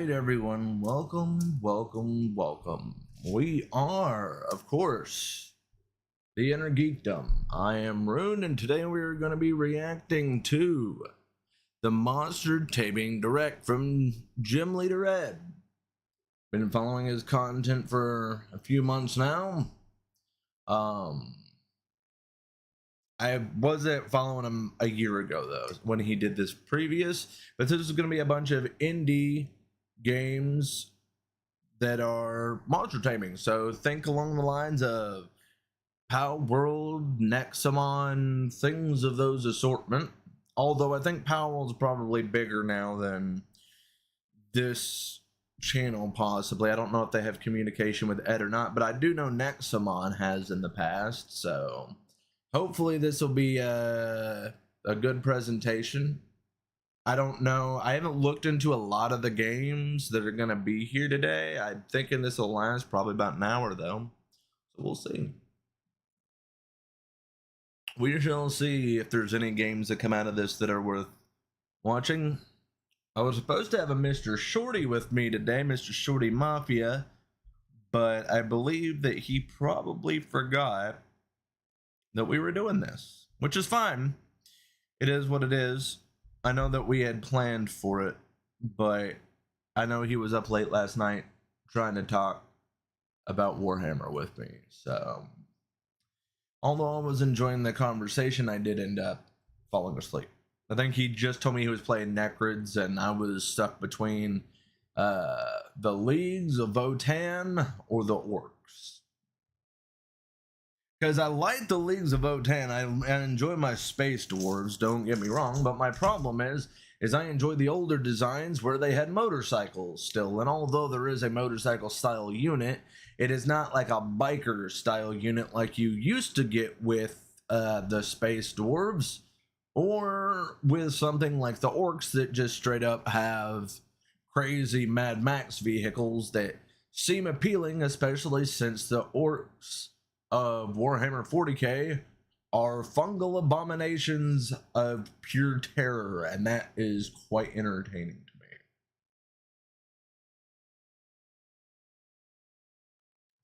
right, everyone. Welcome. We are, of course, the Inner Geekdom. I am Rune, and today we are going to be reacting to the Monster Taming Direct from Gym Leader Ed. Been following his content for a few months now. I wasn't following him a year ago, though, when he did this previous. But this is going to be a bunch of indie games that are monster taming. So think along the lines of Power World, Nexamon, things of those assortment. Although I think Power World's probably bigger now than this channel, possibly. I don't know if they have communication with Ed or not, but I do know Nexamon has in the past, so hopefully this will be a good presentation. I don't know. I haven't looked into a lot of the games that are going to be here today. I'm thinking this will last probably about an hour, though. So we'll see. We shall see if there's any games that come out of this that are worth watching. I was supposed to have a Mr. Shorty with me today, Mr. Shorty Mafia, but I believe that he probably forgot that we were doing this, which is fine. It is what it is. I know that we had planned for it, but I know he was up late last night trying to talk about Warhammer with me. So, although I was enjoying the conversation, I did end up falling asleep. I think he just told me he was playing Necrods, and I was stuck between the Leagues of Votan or the Orcs. Because I like the Leagues of Votan. I enjoy my space dwarves, don't get me wrong, but my problem is I enjoy the older designs where they had motorcycles still. And although there is a motorcycle style unit, it is not like a biker style unit like you used to get with the space dwarves, or with something like the Orcs that just straight up have crazy Mad Max vehicles that seem appealing, especially since the Orcs of Warhammer 40k are fungal abominations of pure terror, and that is quite entertaining to me.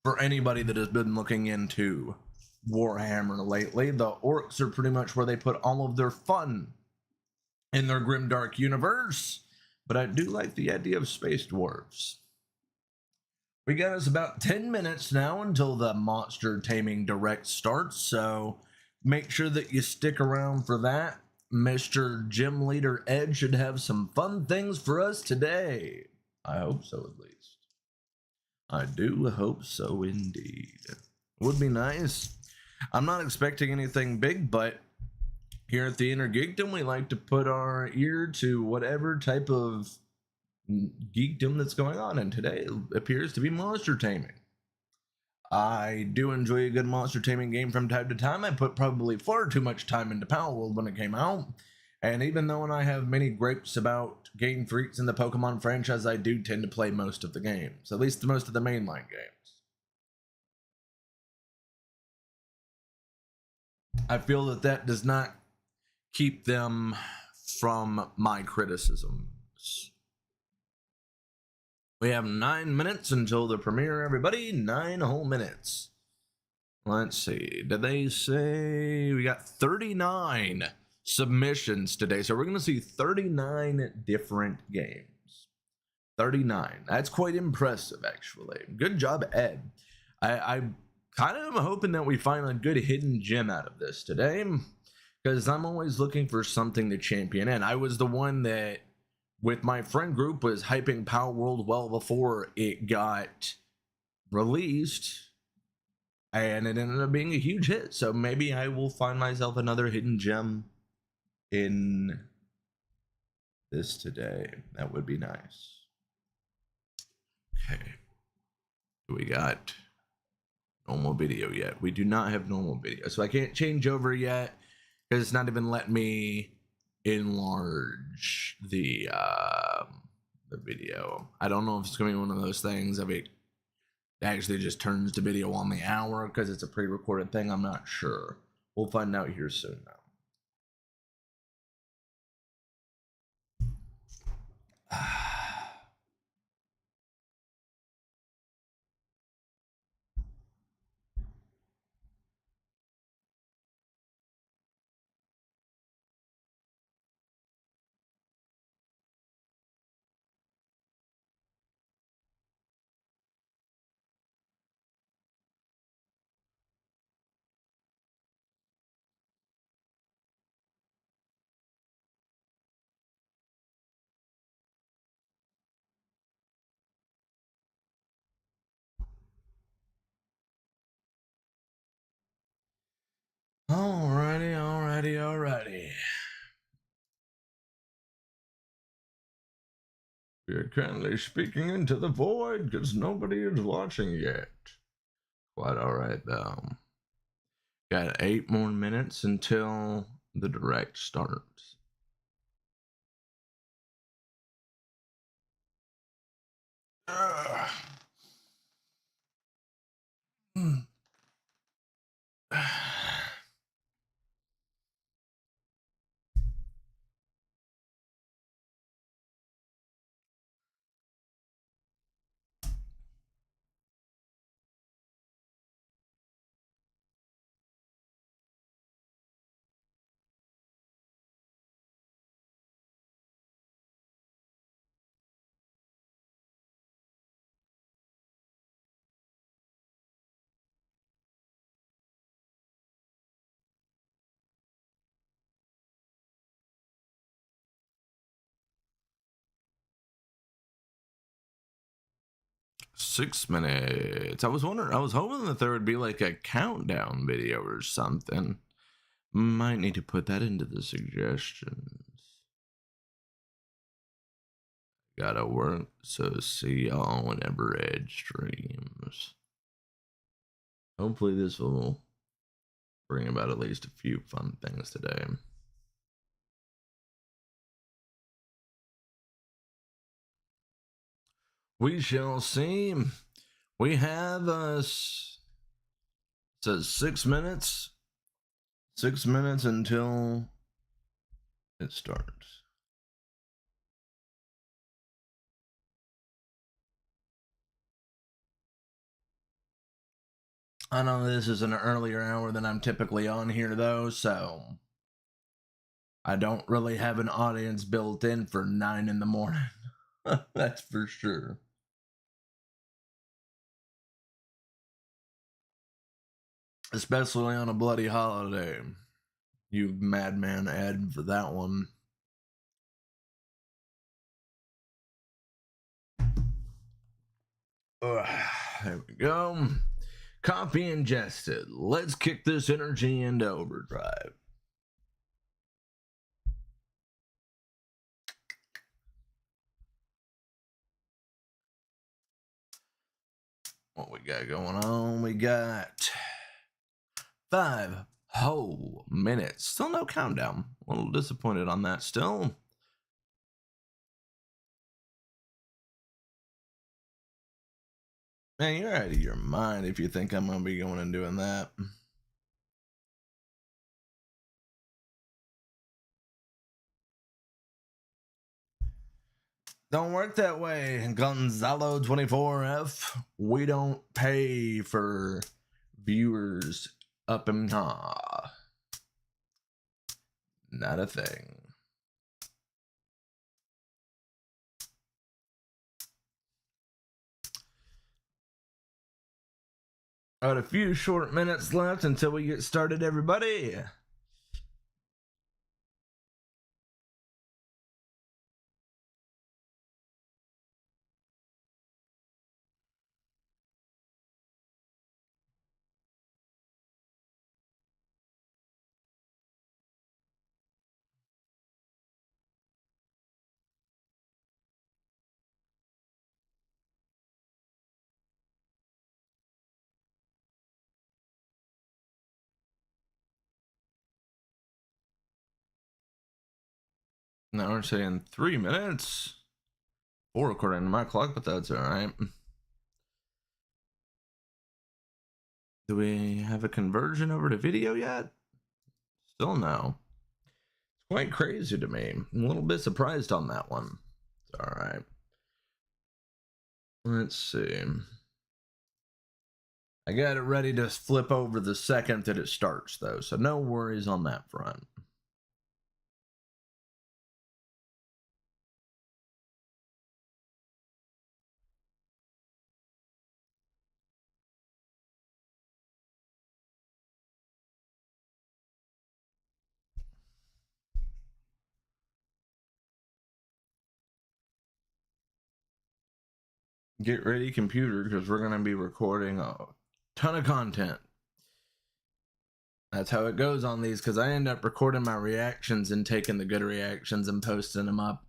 For anybody that has been looking into Warhammer lately, the Orcs are pretty much where they put all of their fun in their grimdark universe, but I do like the idea of space dwarves. We got us about 10 minutes now until the Monster Taming Direct starts, so make sure that you stick around for that. Mr. Gym Leader Ed should have some fun things for us today. I hope so, at least. I do hope so, indeed. Would be nice. I'm not expecting anything big, but here at the Inner Geekdom, we like to put our ear to whatever type of geekdom that's going on, and today appears to be monster taming. I do enjoy a good monster taming game from time to time. I put probably far too much time into Power World when it came out, and even though I have many gripes about Game Freaks in the Pokemon franchise, I do tend to play most of the games, at least most of the mainline games. I feel that does not keep them from my criticisms. We have 9 minutes until the premiere, everybody. 9 whole minutes. Let's see. Did they say we got 39 submissions today? So we're going to see 39 different games. 39. That's quite impressive, actually. Good job, Ed. I kind of am hoping that we find a good hidden gem out of this today, because I'm always looking for something to champion. And I was the one that, with my friend group, was hyping Power World well before it got released, and it ended up being a huge hit. So maybe I will find myself another hidden gem in this today. That would be nice. Okay, we got normal video yet? We do not have normal video, so I can't change over yet because it's not even letting me enlarge the video. I don't know if it's gonna be one of those things of it actually just turns to video on the hour because it's a pre-recorded thing. I'm not sure. We'll find out here soon now. We are currently speaking into the void because nobody is watching yet. Quite alright though. Got 8 more minutes until the direct starts. Six minutes. I was hoping that there would be like a countdown video or something. Might need to put that into the suggestions. Gotta work, so see y'all whenever Ed streams. Hopefully this will bring about at least a few fun things today. We shall see. We have says 6 minutes. 6 minutes until it starts. I know this is an earlier hour than I'm typically on here though, so I don't really have an audience built in for 9 in the morning. That's for sure. Especially on a bloody holiday. You madman Ed for that one. There we go. Copy ingested. Let's kick this energy into overdrive. What we got going on? We got 5 whole minutes. Still no countdown. A little disappointed on that still. Man, you're out of your mind if you think I'm going to be going and doing that. Don't work that way, Gonzalo24F. We don't pay for viewers up and not a thing. Got a few short minutes left until we get started, everybody. Now we're saying 3 minutes. 4 according to my clock, but that's alright. Do we have a conversion over to video yet? Still no. It's quite crazy to me. I'm a little bit surprised on that one. It's alright. Let's see. I got it ready to flip over the second that it starts, though, so no worries on that front. Get ready, computer, because we're going to be recording a ton of content. That's how it goes on these, because I end up recording my reactions and taking the good reactions and posting them up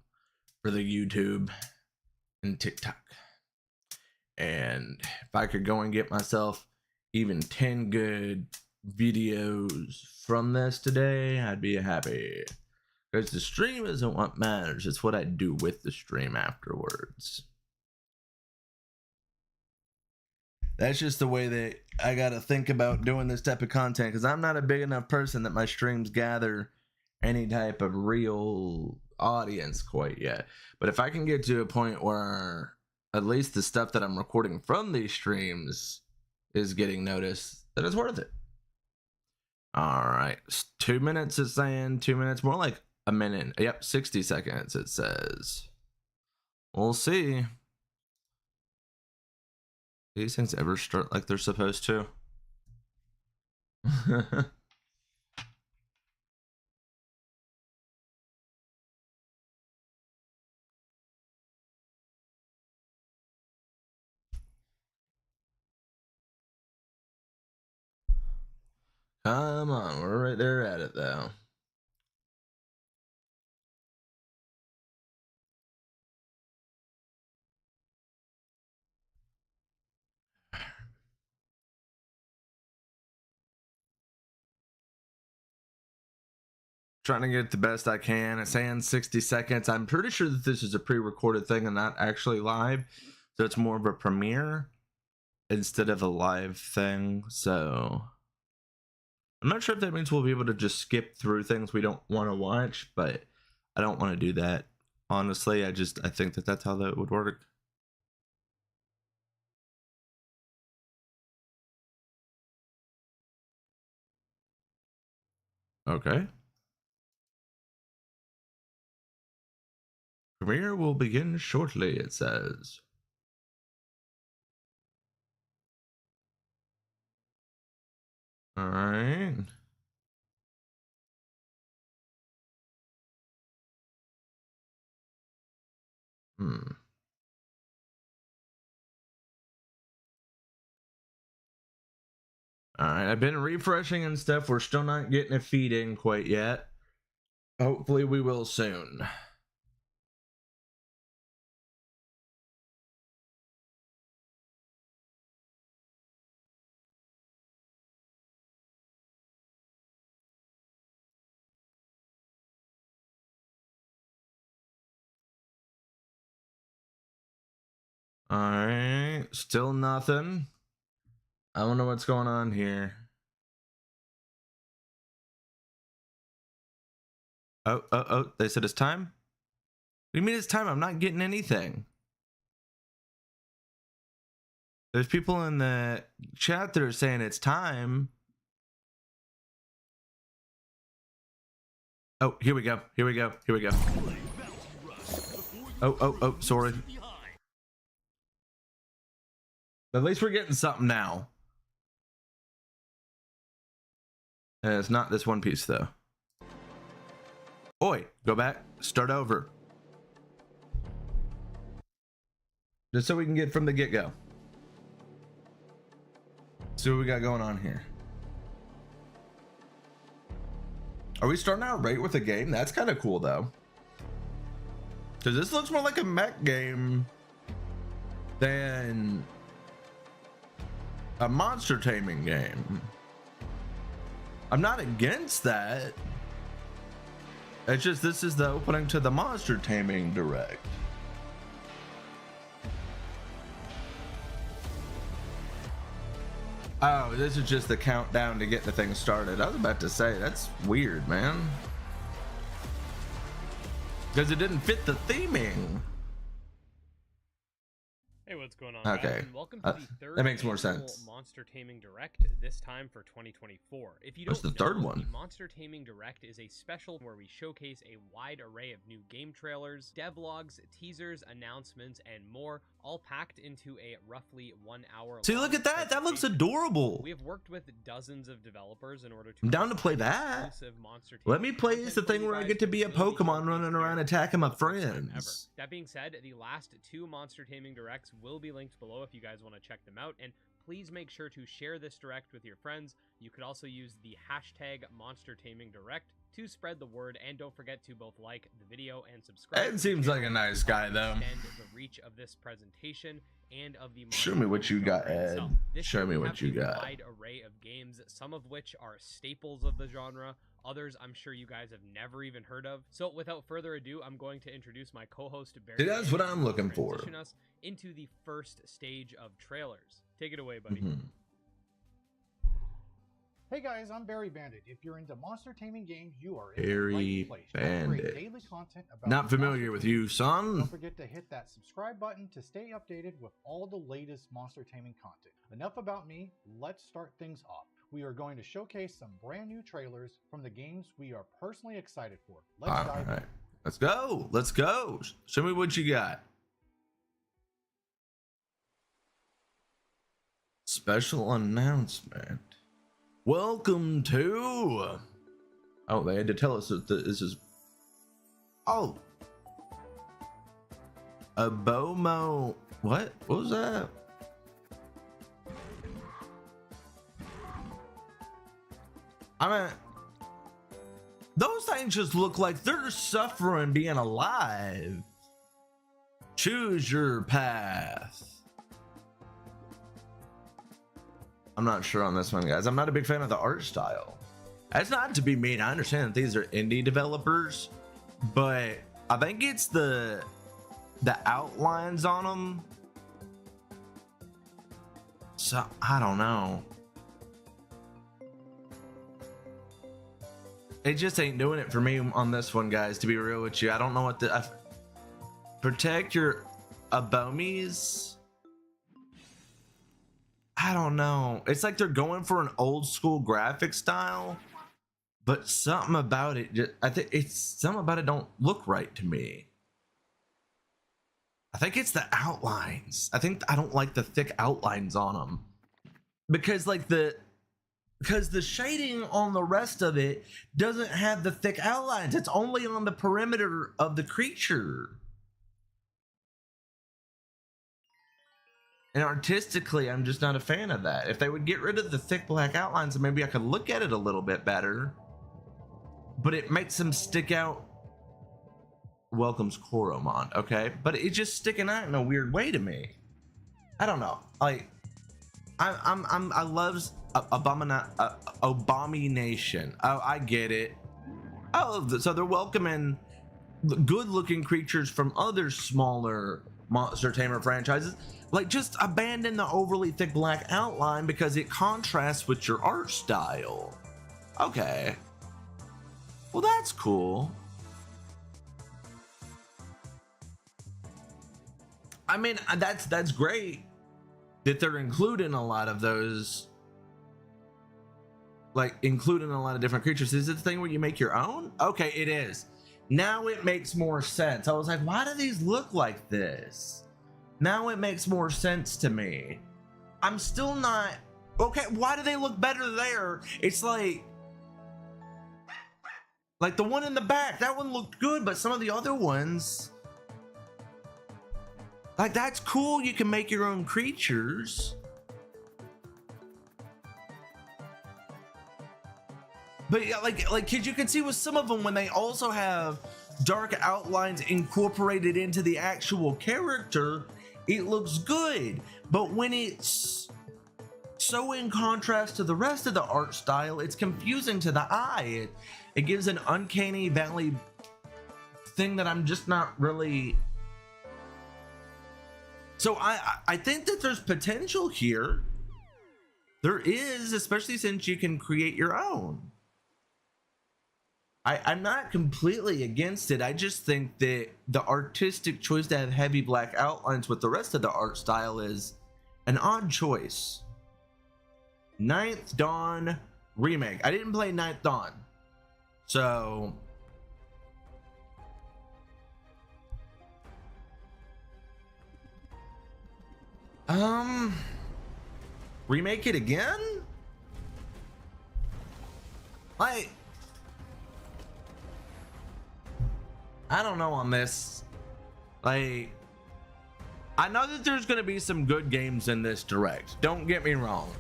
for the YouTube. and TikTok. And if I could go and get myself even 10 good videos from this today, I'd be happy. Because the stream isn't what matters, it's what I do with the stream afterwards. That's just the way that I gotta think about doing this type of content, because I'm not a big enough person that my streams gather any type of real audience quite yet. But if I can get to a point where at least the stuff that I'm recording from these streams is getting noticed, then it's worth it. All right, 2 minutes is saying 2 minutes, more like a minute. Yep, 60 seconds it says. We'll see. These things ever start like they're supposed to? Come on, we're right there at it though. Trying to get it the best I can. It's saying 60 seconds. I'm pretty sure that this is a pre-recorded thing and not actually live, so it's more of a premiere instead of a live thing. So I'm not sure if that means we'll be able to just skip through things we don't want to watch, but I don't want to do that. Honestly, I think that that's how that would work. Okay. Premiere will begin shortly, it says. All right. All right, I've been refreshing and stuff. We're still not getting a feed in quite yet. Hopefully we will soon. All right, still nothing. I don't know what's going on here. Oh, they said it's time? What do you mean it's time? I'm not getting anything. There's people in the chat that are saying it's time. Oh, here we go. Here we go. Here we go. Oh, sorry. At least we're getting something now. And it's not this one piece, though. Oi, go back. Start over. Just so we can get from the get-go. See what we got going on here. Are we starting out right with a game? That's kind of cool, though. Because this looks more like a mech game than a monster taming game. I'm not against that. It's just this is the opening to the Monster Taming Direct. Oh, this is just the countdown to get the thing started. I was about to say, that's weird, man. Because it didn't fit the theming. Hey, what's going on? Okay, guys? And welcome to the third that makes more sense. Monster Taming Direct, this time for 2024. If you don't What's the third one? The Monster Taming Direct is a special where we showcase a wide array of new game trailers, devlogs, teasers, announcements, and more, all packed into a roughly 1 hour. See, look at that! That looks adorable. We have worked with dozens of developers in order to. I'm down to play that. Let me play the thing where I get to be a Pokemon running around attacking my friends. That being said, the last two Monster Taming Directs will be linked below if you guys want to check them out, and please make sure to share this direct with your friends You could also use the hashtag Monster Taming Direct to spread the word, and don't forget to both like the video and subscribe. Ed seems like a nice guy, though. Extend the reach of this presentation and of the Show me what you got, Ed. Show me what you got. Wide array of games, some of which are staples of the genre, others I'm sure you guys have never even heard of. So without further ado, I'm going to introduce my co-host Barry. See, that's what I'm looking for. Transition us into the first stage of trailers. Take it away, buddy. Hey guys, I'm Barry Bandit. If you're into monster taming games, you are in Barry the right place. Bandit. Daily content about Not familiar with you, son. Don't forget to hit that subscribe button to stay updated with all the latest monster taming content. Enough about me, let's start things off. We are going to showcase some brand new trailers from the games we are personally excited for. Let's dive in. Let's go. Let's go. Show me what you got. Special announcement. Welcome to... Oh, they had to tell us that this is... Oh. A Bomo... What? What was that? I mean... Those things just look like they're suffering being alive. Choose your path. I'm not sure on this one, guys. I'm not a big fan of the art style. That's not to be mean. I understand that these are indie developers, but I think it's the outlines on them. So I don't know. It just ain't doing it for me on this one, guys. To be real with you, I don't know what the protect your abomies. I don't know. It's like they're going for an old school graphic style, but something about it just, I think it's something about it don't look right to me. I think it's the outlines. I don't like the thick outlines on them because the shading on the rest of it doesn't have the thick outlines. It's only on the perimeter of the creature. And artistically, I'm just not a fan of that. If they would get rid of the thick black outlines, maybe I could look at it a little bit better. But it makes them stick out. Welcomes Coromon, okay? But it's just sticking out in a weird way to me. I don't know. Like, I love Abomination. Oh, I get it. Oh, so they're welcoming good-looking creatures from other smaller Monster Tamer franchises. Like, just abandon the overly thick black outline because it contrasts with your art style. Okay. Well, that's cool. I mean, that's great that they're including a lot of those. Like, including a lot of different creatures. Is it the thing where you make your own? Okay, it is. Now it makes more sense. I was like, why do these look like this? Now it makes more sense to me. I'm still not... Okay, why do they look better there? It's like the one in the back. That one looked good, but some of the other ones... Like, that's cool. You can make your own creatures. But yeah, like, cause you can see with some of them when they also have dark outlines incorporated into the actual character, it looks good. But when it's so in contrast to the rest of the art style, it's confusing to the eye. It gives an uncanny valley thing that I'm just not really... So I think that there's potential here. There is, especially since you can create your own. I'm not completely against it. I just think that the artistic choice to have heavy black outlines with the rest of the art style is an odd choice. Ninth Dawn remake. I didn't play Ninth Dawn, so remake it again? Like, I don't know on this. Like, I know that there's going to be some good games in this direct. Don't get me wrong.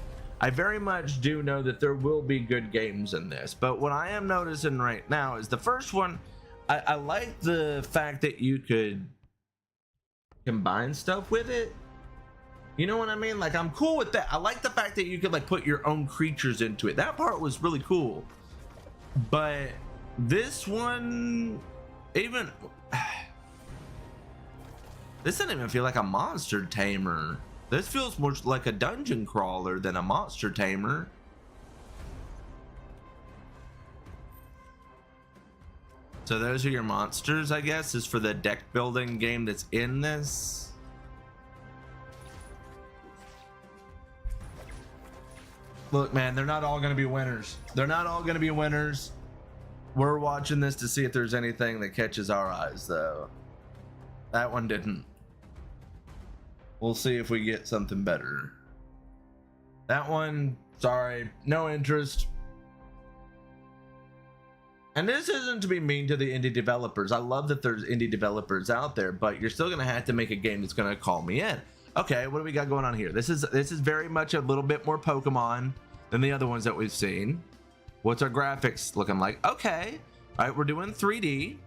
I very much do know that there will be good games in this, but what I am noticing right now is the first one, I like the fact that you could combine stuff with it. You know what I mean? Like, I'm cool with that. I like the fact that you could like put your own creatures into it. That part was really cool. But this one, even this doesn't even feel like a monster tamer. This feels more like a dungeon crawler than a monster tamer. So those are your monsters, I guess, is for the deck building game that's in this. Look, man, they're not all going to be winners. They're not all going to be winners. We're watching this to see if there's anything that catches our eyes, though. That one didn't. We'll see if we get something better. That one, sorry, no interest. And this isn't to be mean to the indie developers. I love that there's indie developers out there, but you're still gonna have to make a game that's gonna call me in. Okay, what do we got going on here? This is very much a little bit more Pokemon than the other ones that we've seen. What's our graphics looking like? Okay, all right, we're doing 3D.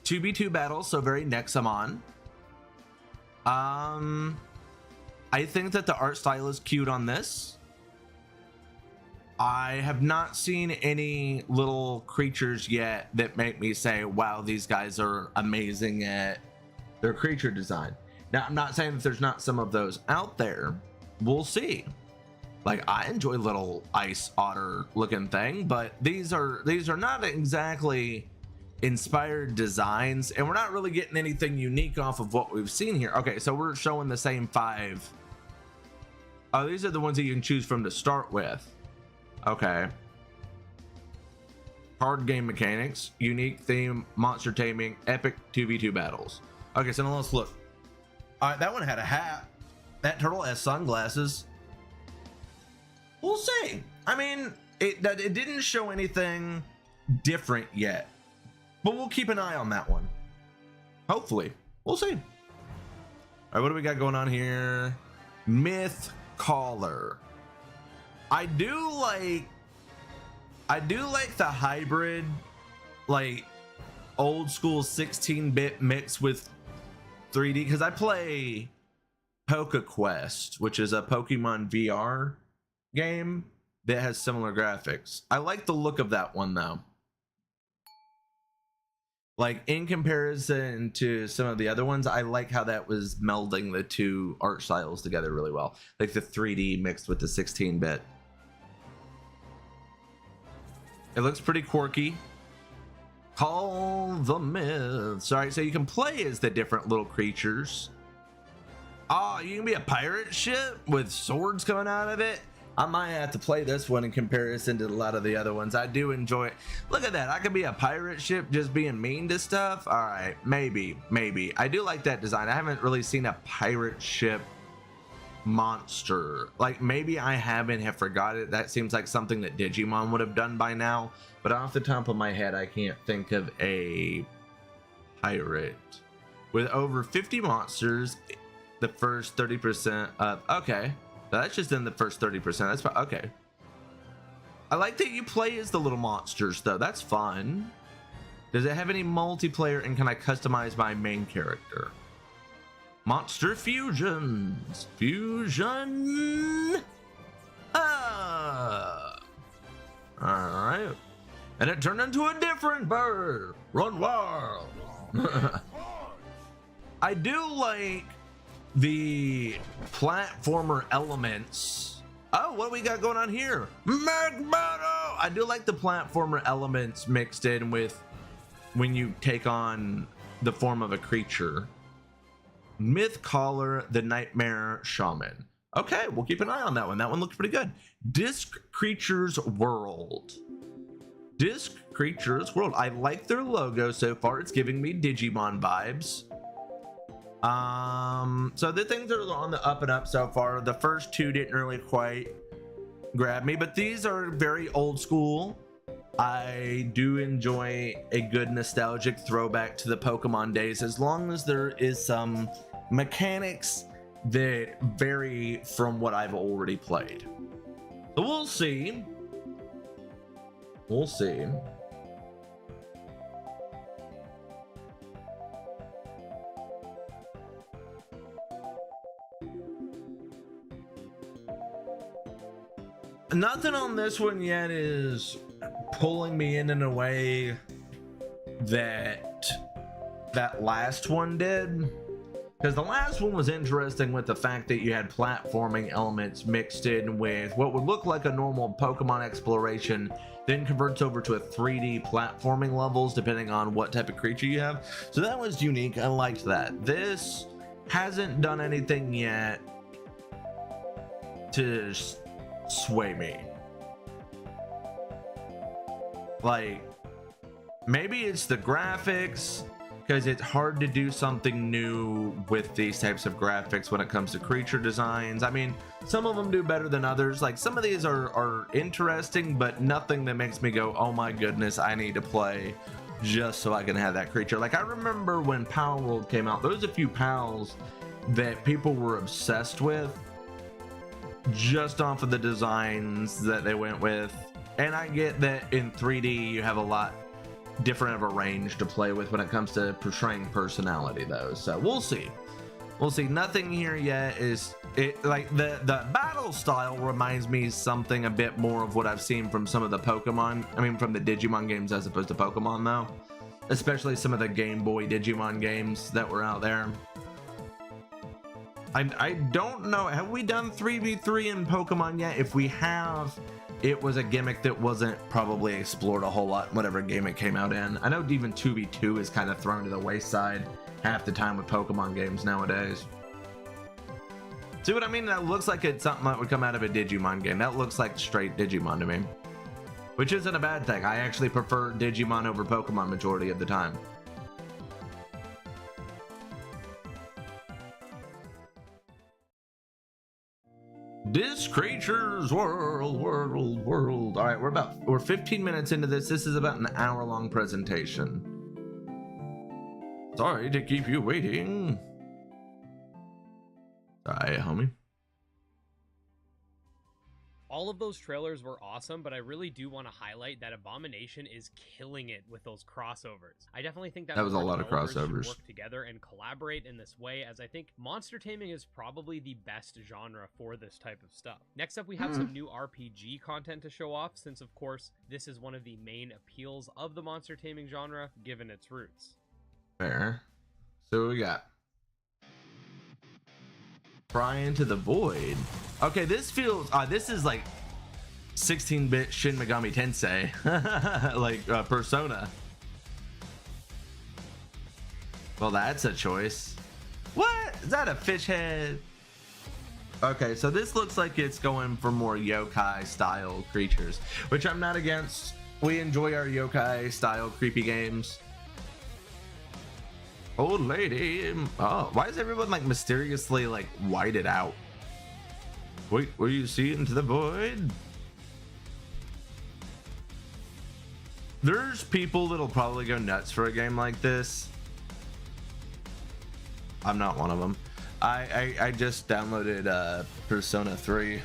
2v2 battles, so very Nexamon. I think that the art style is cute on this. I have not seen any little creatures yet that make me say, wow, these guys are amazing at their creature design. Now, I'm not saying that there's not some of those out there. We'll see. Like, I enjoy little ice otter looking thing, but these are not exactly inspired designs, and we're not really getting anything unique off of what we've seen here. Okay, so we're showing the same 5. Oh, these are the ones that you can choose from to start with. Okay. Card game mechanics, unique theme, monster taming, epic 2v2 battles. Okay, so now let's look. All right, that one had a hat. That turtle has sunglasses. We'll see. I mean, it didn't show anything different yet, but we'll keep an eye on that one. Hopefully, we'll see. All right, what do we got going on here? Myth Caller. I do like the hybrid, like old school 16-bit mix with 3D, because I play PokeQuest, which is a Pokemon VR game that has similar graphics. I like the look of that one though. Like, in comparison to some of the other ones, I like how that was melding the two art styles together really well. Like the 3D mixed with the 16-bit. It looks pretty quirky. Call the myths. All right, so you can play as the different little creatures. Oh, you can be a pirate ship with swords coming out of it. I might have to play this one in comparison to a lot of the other ones. I do enjoy it. Look at that. I could be a pirate ship just being mean to stuff. All right, maybe. I do like that design. I haven't really seen a pirate ship monster. Like, maybe I have forgot it. That seems like something that Digimon would have done by now. But off the top of my head, I can't think of a pirate. With over 50 monsters, the first 30% of... Okay. That's just in the first 30%. That's fine. Okay. I like that you play as the little monsters, though. That's fun. Does it have any multiplayer, and can I customize my main character? Monster fusions. Fusion. Ah. All right. And it turned into a different bird. Run wild. I do like the platformer elements. Oh, what do we got going on here? Magmato! I do like the platformer elements mixed in with when you take on the form of a creature. Myth Caller, the Nightmare Shaman. Okay, we'll keep an eye on that one. That one looks pretty good. Disc Creatures World. Disc Creatures World. I like their logo so far. It's giving me Digimon vibes. So the things are on the up and up so far. The first 2 didn't really quite grab me, but these are very old school. I do enjoy a good nostalgic throwback to the Pokemon days, as long as there is some mechanics that vary from what I've already played. So we'll see. We'll see. Nothing on this one yet is pulling me in a way that that last one did, because the last one was interesting with the fact that you had platforming elements mixed in with what would look like a normal Pokemon exploration, then converts over to a 3D platforming levels depending on what type of creature you have. So that was unique. I liked that. This hasn't done anything yet to sway me. Like, maybe it's the graphics, because it's hard to do something new with these types of graphics when it comes to creature designs. I mean, some of them do better than others. Like, some of these are interesting, but nothing that makes me go, oh my goodness, I need to play just so I can have that creature. Like, I remember when Pal World came out, there was a few pals that people were obsessed with just off of the designs that they went with. And I get that in 3D you have a lot different of a range to play with when it comes to portraying personality though. So we'll see. We'll see. Nothing here yet is it, like the battle style reminds me something a bit more of what I've seen from some of the Pokemon, I mean from the Digimon games as opposed to Pokemon though. Especially some of the Game Boy Digimon games that were out there. I don't know, have we done 3v3 in Pokemon yet? If we have, it was a gimmick that wasn't probably explored a whole lot whatever game it came out in. I know even 2v2 is kind of thrown to the wayside half the time with Pokemon games nowadays. See what I mean? That looks like it's something that would come out of a Digimon game. That looks like straight Digimon to me, which isn't a bad thing. I actually prefer Digimon over Pokemon majority of the time. This creature's world. All right, we're 15 minutes into this. This is about an hour-long presentation. Sorry to keep you waiting. Sorry, homie. All of those trailers were awesome, but I really do want to highlight that Abomination is killing it with those crossovers. I definitely think that was a more lot of developers should crossovers. work together and collaborate in this way, as I think monster taming is probably the best genre for this type of stuff. Next up, we have some new RPG content to show off, since of course this is one of the main appeals of the monster taming genre, given its roots. Fair. So what we got? Pry into the void. Okay, this feels this is like 16-bit Shin Megami Tensei like Persona. Well, that's a choice. What is that, a fish head? Okay, so this looks like it's going for more yokai style creatures, which I'm not against. We enjoy our yokai style creepy games. Old lady. Oh, why is everyone like mysteriously like whited out? Wait, what do you see into the void? There's people that'll probably go nuts for a game like this. I'm not one of them. I just downloaded Persona 3.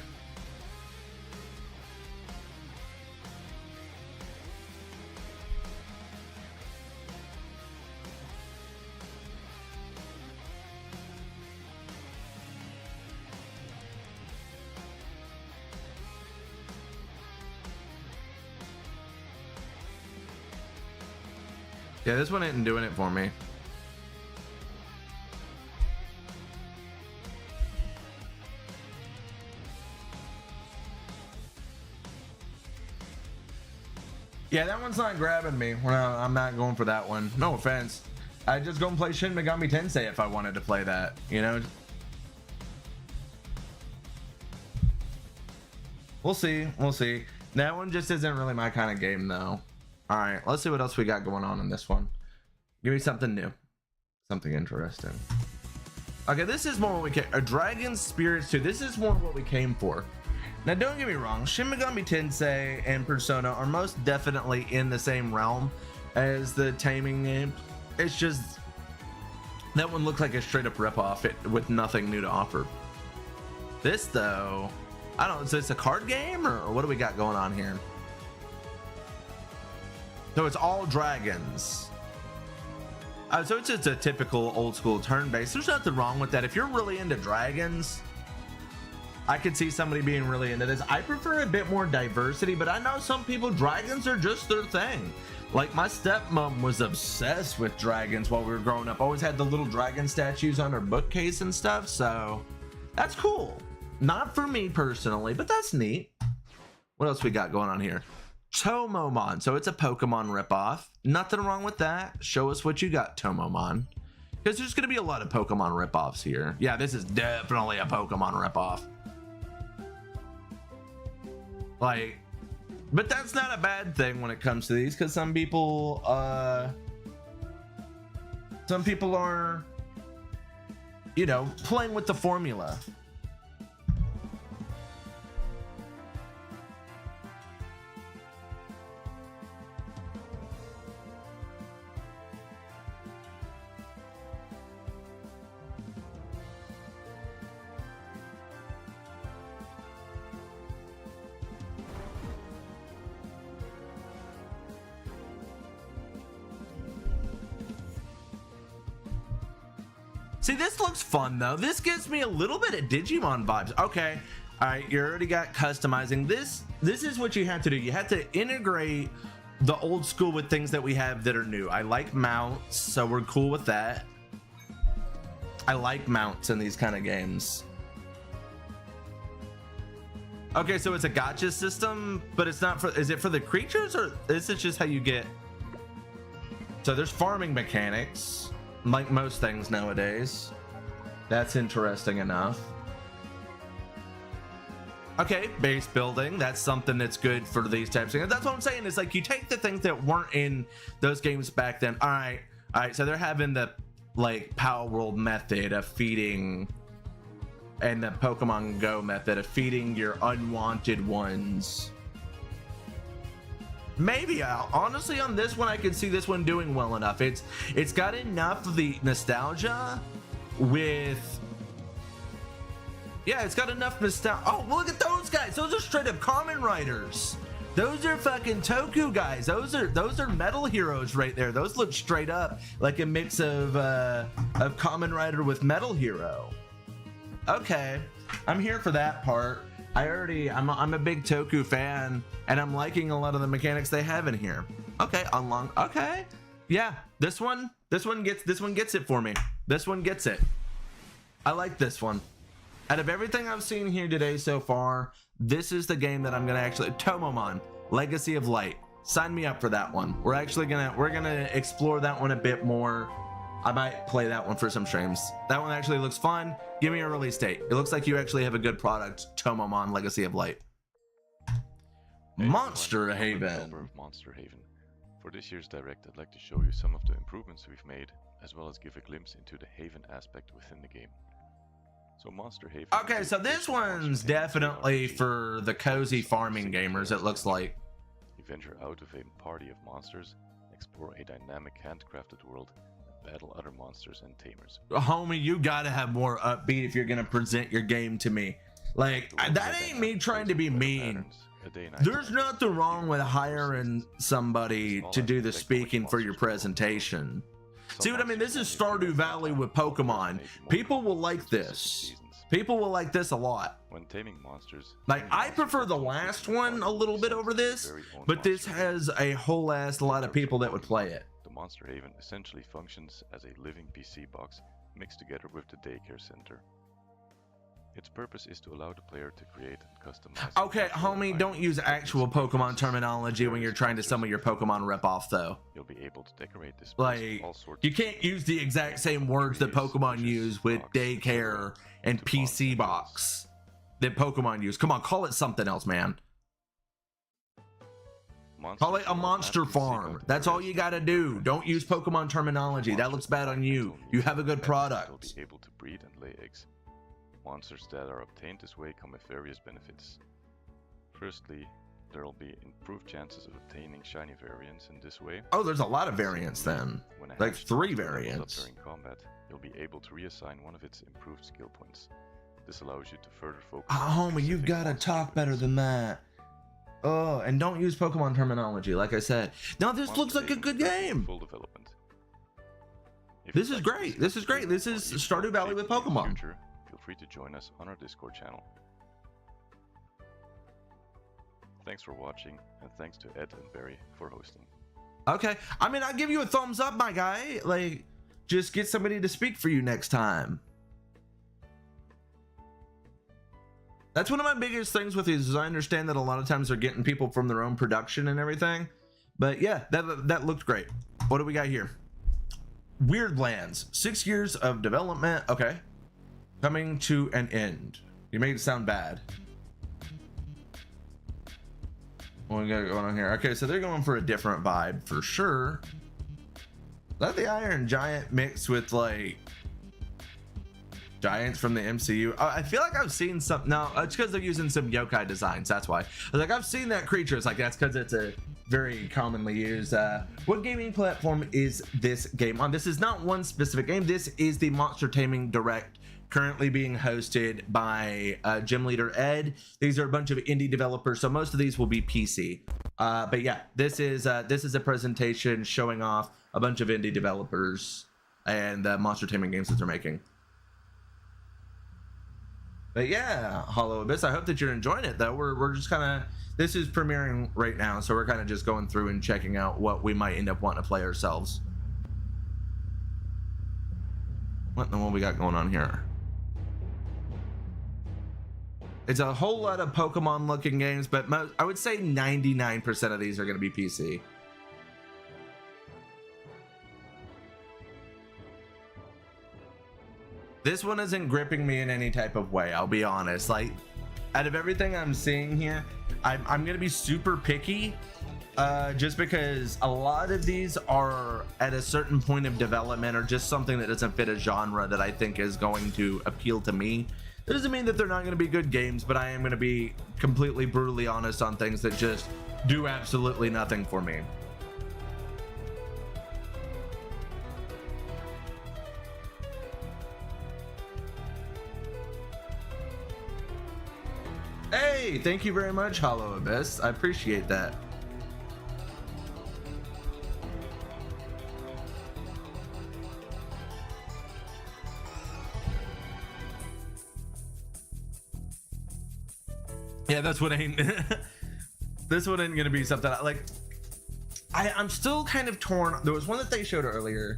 Yeah, this one isn't doing it for me. Yeah, that one's not grabbing me. Well, I'm not going for that one. No offense. I'd just go and play Shin Megami Tensei if I wanted to play that, you know? We'll see. We'll see. That one just isn't really my kind of game, though. All right, let's see what else we got going on in this one. Give me something new. Something interesting. Okay, this is more what we came... A Dragon Spirits 2. This is more what we came for. Now, don't get me wrong. Shin Megami Tensei and Persona are most definitely in the same realm as the taming game. It's just... That one looked like a straight up ripoff with nothing new to offer. This though, I don't know, is this a card game or what do we got going on here? So it's all dragons. So it's just a typical old school turn-based. There's nothing wrong with that. If you're really into dragons, I could see somebody being really into this. I prefer a bit more diversity, but I know some people, dragons are just their thing. Like my stepmom was obsessed with dragons while we were growing up. Always had the little dragon statues on her bookcase and stuff. So that's cool. Not for me personally, but that's neat. What else we got going on here? Tomomon. So it's a Pokemon ripoff. Nothing wrong with that. Show us what you got, Tomomon. Because there's going to be a lot of Pokemon ripoffs here. Yeah, this is definitely a Pokemon ripoff. Like, but that's not a bad thing when it comes to these, because some people are, you know, playing with the formula. See, this looks fun though. This gives me a little bit of Digimon vibes. Okay, all right, you already got customizing. This is what you have to do. You have to integrate the old school with things that we have that are new. I like mounts, so we're cool with that. I like mounts in these kind of games. Okay, so it's a gacha system, but it's not for, is it for the creatures or is it just how you get? So there's farming mechanics. Like most things nowadays. That's interesting enough. Okay, base building. That's something that's good for these types of things. That's what I'm saying, is like you take the things that weren't in those games back then. All right, so they're having the like Power World method of feeding and the Pokemon Go method of feeding your unwanted ones. Maybe honestly on this one I could see this one doing well enough. It's got enough of the nostalgia with, yeah, it's got enough nostalgia. Oh, look at those guys. Those are straight up Kamen Riders. Those are fucking Toku guys. Those are metal heroes right there. Those look straight up like a mix of Kamen Rider with Metal Hero. Okay, I'm here for that part. I'm a big Toku fan, and I'm liking a lot of the mechanics they have in here. Okay, okay, yeah, this one gets it for me. This one gets it. I like this one. Out of everything I've seen here today so far, this is the game that I'm gonna actually, Tomomon, Legacy of Light. Sign me up for that one. We're gonna explore that one a bit more. I might play that one for some streams. That one actually looks fun. Give me a release date. It looks like you actually have a good product, Tomomon Legacy of Light. Hey, Monster everyone. I'm Haven. October of Monster Haven. For this year's Direct, I'd like to show you some of the improvements we've made, as well as give a glimpse into the Haven aspect within the game. So Monster Haven. Okay, so this one's definitely for the cozy farming gamers, it looks like. You venture out of a party of monsters, explore a dynamic handcrafted world, battle other monsters and tamers. Homie, you gotta have more upbeat if you're gonna present your game to me. Like, that ain't me trying to be mean. There's nothing wrong with hiring somebody to do the speaking for your presentation. See what I mean? This is Stardew Valley with Pokemon. People will like this. People will like this a lot. When taming monsters, like, I prefer the last one a little bit over this, but this has a whole ass lot of people that would play it. The Monster Haven essentially functions as a living PC box mixed together with the daycare center. Its purpose is to allow the player to create and customize. Okay, homie, don't use actual Pokemon terminology when you're trying to summon your Pokemon ripoff, though. You'll be able to decorate this like, you can't use the exact same words that Pokemon use with daycare and PC box that Pokemon use. Come on, call it something else, man. Call it a monster farm. That's all you gotta do. Don't use Pokemon terminology. That looks bad on you. You have a good product. They'll be able to breed and lay eggs. Monsters that are obtained this way come with various benefits. Firstly, there will be improved chances of obtaining shiny variants in this way. Oh, there's a lot of variants then. When a Like hatched 3 monster levels up variants. during combat, you'll be able to reassign one of its improved skill points. This allows you to further focus Oh, on homie, you've specific got to monster talk better abilities. than that. Oh, and don't use Pokemon terminology, like I said. Now, this Monster looks like a Taming good is currently in game. full development. If This you'd is like to great. discuss This is the great. game This or is even Stardew Valley update with it in the Pokemon. future, feel free to join us on our Discord channel. Thanks for watching, and thanks to Ed and Barry for hosting. Okay. I mean, I'll give you a thumbs up, my guy. Like, just get somebody to speak for you next time. That's one of my biggest things with these, is I understand that a lot of times they're getting people from their own production and everything. But yeah, that looked great. What do we got here? Weird Lands. 6 years of development. Okay. Coming to an end. You made it sound bad. What we got going on here? Okay, so they're going for a different vibe for sure. Is that the Iron Giant mixed with like giants from the MCU? I feel like I've seen some. No, it's because they're using some yokai designs. That's why. I was like, I've seen that creature. It's like, that's because it's a very commonly used. What gaming platform is this game on? This is not one specific game. This is the Monster Taming Direct, currently being hosted by gym leader Ed. These are a bunch of indie developers, so most of these will be PC. But yeah, this is a presentation showing off a bunch of indie developers and the Monster Taming games that they're making. But yeah, Hollow Abyss, I hope that you're enjoying it though. We're just kind of, this is premiering right now, so we're kind of just going through and checking out what we might end up wanting to play ourselves. What in the world we got going on here? It's a whole lot of Pokemon looking games, but I would say 99% of these are going to be PC. This one isn't gripping me in any type of way, I'll be honest. Like, out of everything I'm seeing here, I'm gonna be super picky, just because a lot of these are at a certain point of development or just something that doesn't fit a genre that I think is going to appeal to me. That doesn't mean that they're not gonna be good games, but I am gonna be completely brutally honest on things that just do absolutely nothing for me. Hey, thank you very much, Hollow Abyss. I appreciate that. Yeah, that's what ain't. This one ain't gonna be something like. I'm still kind of torn. There was one that they showed earlier.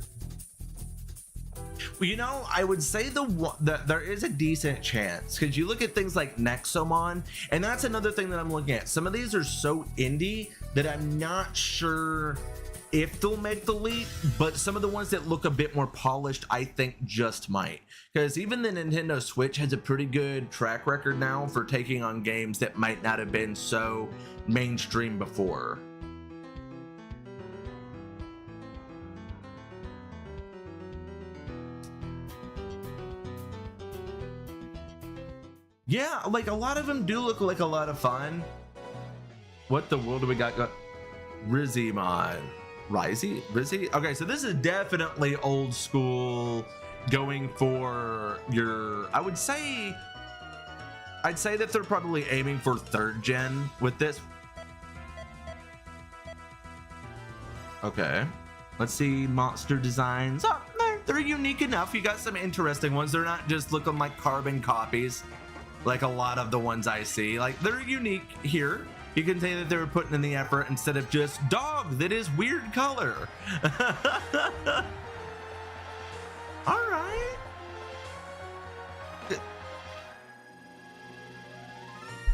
Well, you know, I would say that there is a decent chance, because you look at things like Nexomon, and that's another thing that I'm looking at. Some of these are so indie that I'm not sure if they'll make the leap, but some of the ones that look a bit more polished, I think just might. Because even the Nintendo Switch has a pretty good track record now for taking on games that might not have been so mainstream before. Yeah, like a lot of them do look like a lot of fun. What the world do we got? Rizzymon. Rizzy? Okay, so this is definitely old school, going for your, I'd say that they're probably aiming for 3rd gen with this. Okay, let's see monster designs. Oh, they're unique enough. You got some interesting ones. They're not just looking like carbon copies like a lot of the ones I see. Like, they're unique here. You can say that they were putting in the effort instead of just dog that is weird color. All right.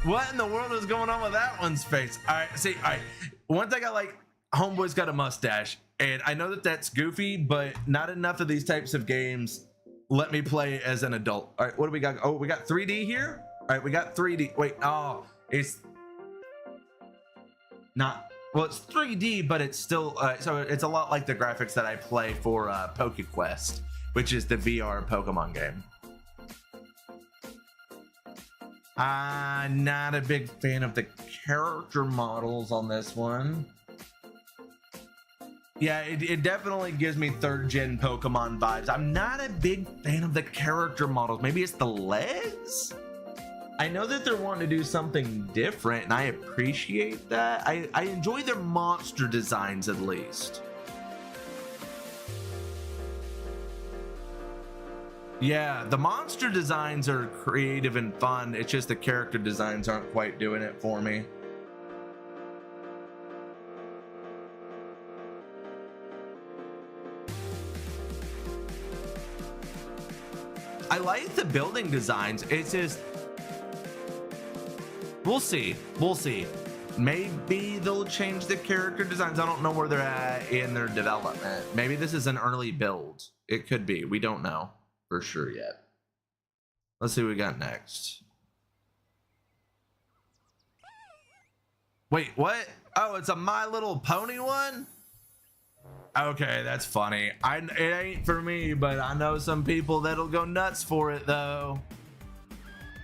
What in the world is going on with that one's face? All right, see, all right. One thing I like, Homeboy's got a mustache, and I know that that's goofy, but not enough of these types of games let me play as an adult. All right, what do we got? Oh, we got 3D here. All right, we got 3D. Wait, oh, it's not, well, it's 3D, but it's still, so it's a lot like the graphics that I play for PokeQuest, which is the VR Pokemon game. I'm not a big fan of the character models on this one. Yeah, it definitely gives me 3rd gen Pokemon vibes. I'm not a big fan of the character models. Maybe it's the legs? I know that they're wanting to do something different, and I appreciate that. I enjoy their monster designs at least. Yeah, the monster designs are creative and fun. It's just the character designs aren't quite doing it for me. I like the building designs. It's just, we'll see. We'll see. Maybe they'll change the character designs. I don't know where they're at in their development. Maybe this is an early build. It could be. We don't know for sure yet. Let's see what we got next. Wait, what? Oh, it's a My Little Pony one? Okay, that's funny. It ain't for me, but I know some people that'll go nuts for it though.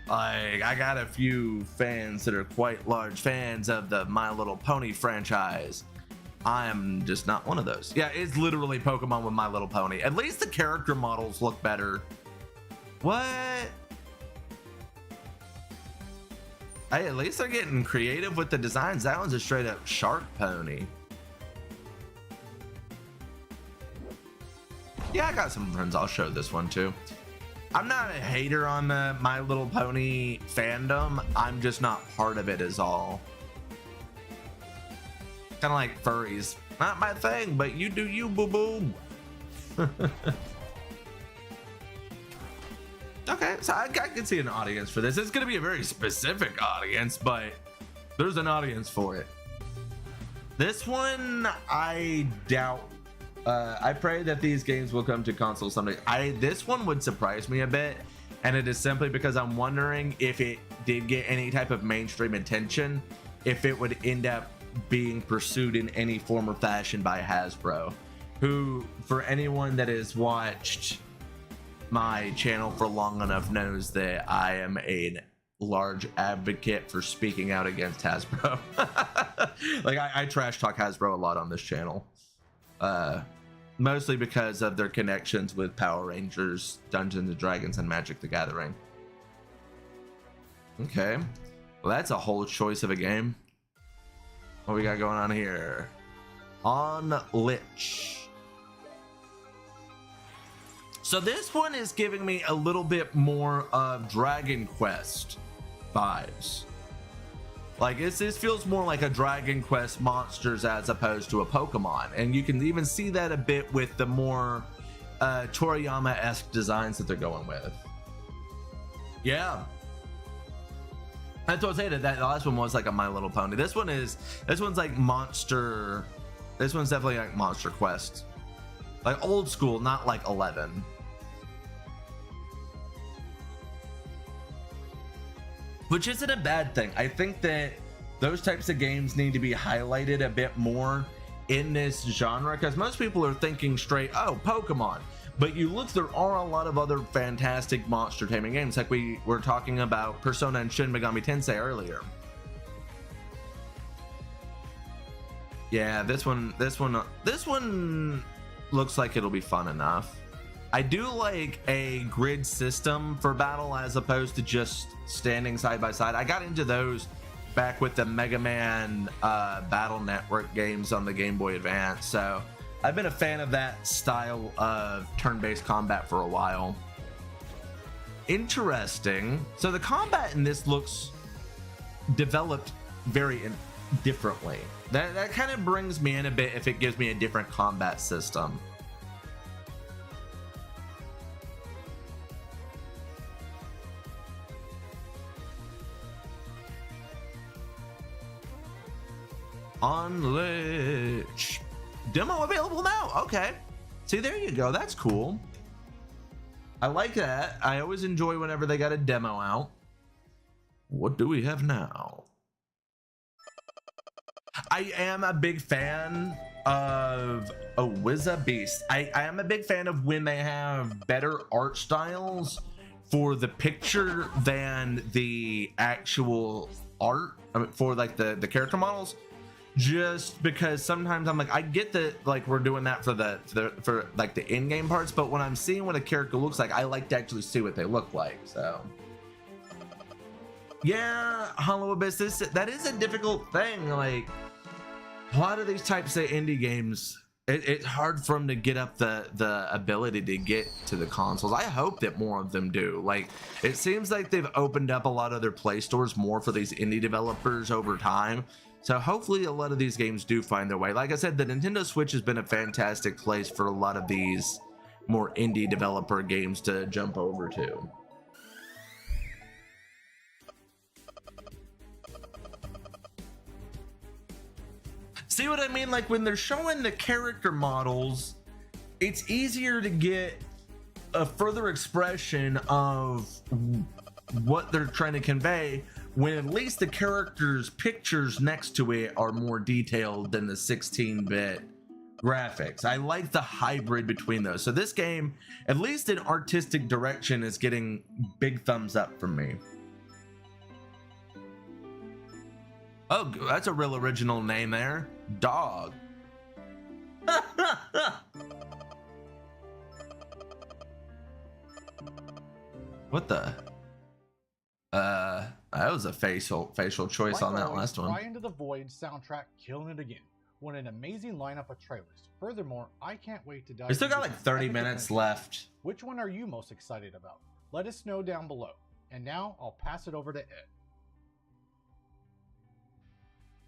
Like, I got a few fans that are quite large fans of the My Little Pony franchise. I am just not one of those. Yeah, it's literally Pokemon with My Little Pony. At least the character models look better. What? Hey, at least they're getting creative with the designs. That one's a straight up shark pony. Yeah, I got some friends I'll show this one to. I'm not a hater on the My Little Pony fandom. I'm just not part of it is all. Kind of like furries. Not my thing, but you do you, boo-boo. Okay, so I can see an audience for this. It's going to be a very specific audience, but there's an audience for it. This one, I doubt. I pray that these games will come to console someday. This one would surprise me a bit, and it is simply because I'm wondering if it did get any type of mainstream attention, if it would end up being pursued in any form or fashion by Hasbro, who, for anyone that has watched my channel for long enough, knows that I am a large advocate for speaking out against Hasbro. Like I trash talk Hasbro a lot on this channel, mostly because of their connections with Power Rangers, Dungeons and Dragons, and Magic the Gathering. Okay, well, that's a whole choice of a game. What we got going on here? On Lich. So this one is giving me a little bit more of Dragon Quest vibes. Like this feels more like a Dragon Quest monsters as opposed to a Pokemon, and you can even see that a bit with the more Toriyama-esque designs that they're going with. Yeah, that's what I was saying. That last one was like a My Little Pony. This one's like Monster. This one's definitely like Monster Quest, like old school, not like 11. Which isn't a bad thing. I think that those types of games need to be highlighted a bit more in this genre, because most people are thinking straight, oh, Pokemon. But you look, there are a lot of other fantastic monster taming games, like we were talking about Persona and Shin Megami Tensei earlier. Yeah, this one looks like it'll be fun enough. I do like a grid system for battle as opposed to just standing side by side. I got into those back with the Mega Man Battle Network games on the Game Boy Advance, so I've been a fan of that style of turn-based combat for a while. Interesting. So the combat in this looks developed very differently. That kind of brings me in a bit if it gives me a different combat system. On Lich. Demo available now. Okay. See, there you go. That's cool. I like that. I always enjoy whenever they got a demo out. What do we have now? I am a big fan of a Wizza Beast. I am a big fan of when they have better art styles for the picture than the actual art, I mean, for like the character models, just because sometimes I'm like, I get that like we're doing that for like the in-game parts, but when I'm seeing what a character looks like, I like to actually see what they look like. So yeah, Hollow Abyss, that is a difficult thing. Like a lot of these types of indie games, it's hard for them to get up the ability to get to the consoles. I hope that more of them do. Like, it seems like they've opened up a lot of their play stores more for these indie developers over time. So hopefully a lot of these games do find their way. Like I said, the Nintendo Switch has been a fantastic place for a lot of these more indie developer games to jump over to. See what I mean? Like when they're showing the character models, it's easier to get a further expression of what they're trying to convey when at least the characters' pictures next to it are more detailed than the 16-bit graphics. I like the hybrid between those. So this game, at least in artistic direction, is getting big thumbs up from me. Oh, that's a real original name there. Dog. What the? That was a facial choice on that last one. Cry Into the Void soundtrack killing it again. What an amazing lineup of trailers. Furthermore, I can't wait to dive. We still got like 30 minutes left. Which one are you most excited about? Let us know down below. And now I'll pass it over to Ed.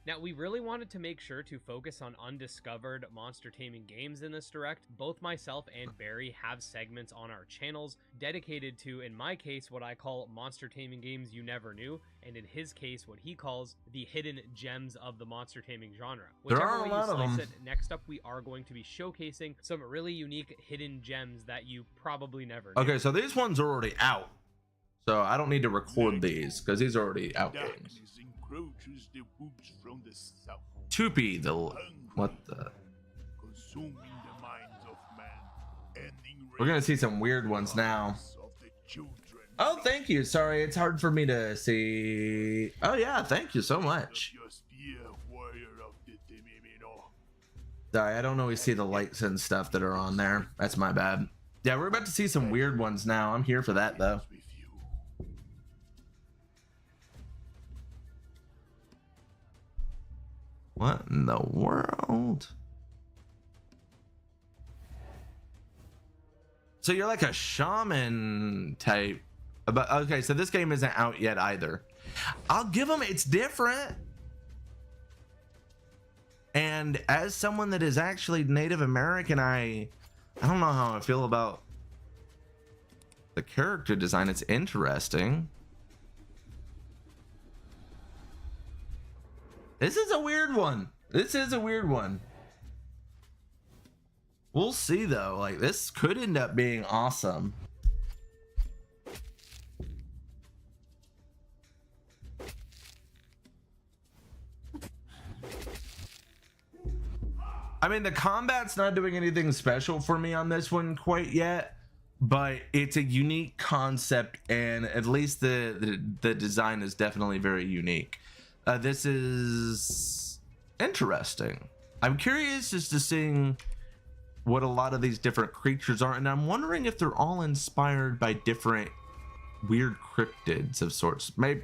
Now, we really wanted to make sure to focus on undiscovered monster taming games in this direct. Both myself and Barry have segments on our channels dedicated to, in my case, what I call monster taming games you never knew, and in his case, what he calls the hidden gems of the monster taming genre. There are a lot of them. Next up, we are going to be showcasing some really unique hidden gems that you probably never knew. Okay, so these ones are already out. So I don't need to record these because these are already out games. The woods from the south, Toopy, the what the? consuming the minds of man, ending We're gonna see some weird ones now. of the children. Oh, thank you. Sorry, it's hard for me to see. Oh yeah, thank you so much. Just be a warrior of the Timimino. Sorry, I don't always see the lights and stuff that are on there. That's my bad. Yeah, we're about to see some weird ones now. I'm here for that though. With you. What in the world? So you're like a shaman type. But okay, so this game isn't out yet either. I'll give them, it's different. And as someone that is actually Native American, I don't know how I feel about the character design. It's interesting. This is a weird one. This is a weird one. We'll see though. Like this could end up being awesome. I mean, the combat's not doing anything special for me on this one quite yet, but it's a unique concept, and at least the design is definitely very unique. This is interesting. I'm curious as to seeing what a lot of these different creatures are, and I'm wondering if they're all inspired by different weird cryptids of sorts. Maybe.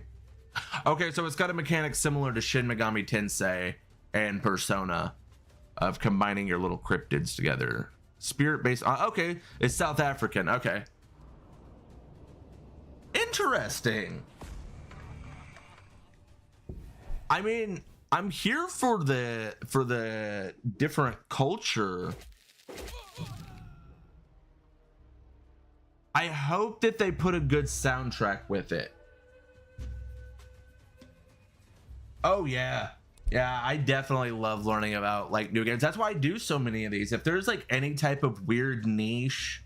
Okay, so it's got a mechanic similar to Shin Megami Tensei and Persona, of combining your little cryptids together. Spirit based. Okay, it's South African. Okay, interesting. I mean, I'm here for the different culture. I hope that they put a good soundtrack with it. Oh yeah. Yeah, I definitely love learning about like new games. That's why I do so many of these. If there's like any type of weird niche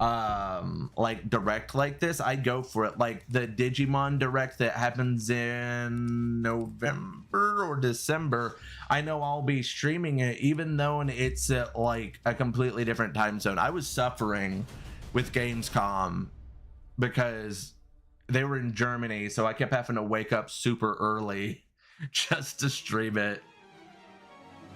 like direct like this, I go for it. Like the Digimon direct that happens in November or December, I know I'll be streaming it even though it's at like a completely different time zone. I was suffering with Gamescom because they were in Germany, so I kept having to wake up super early just to stream it.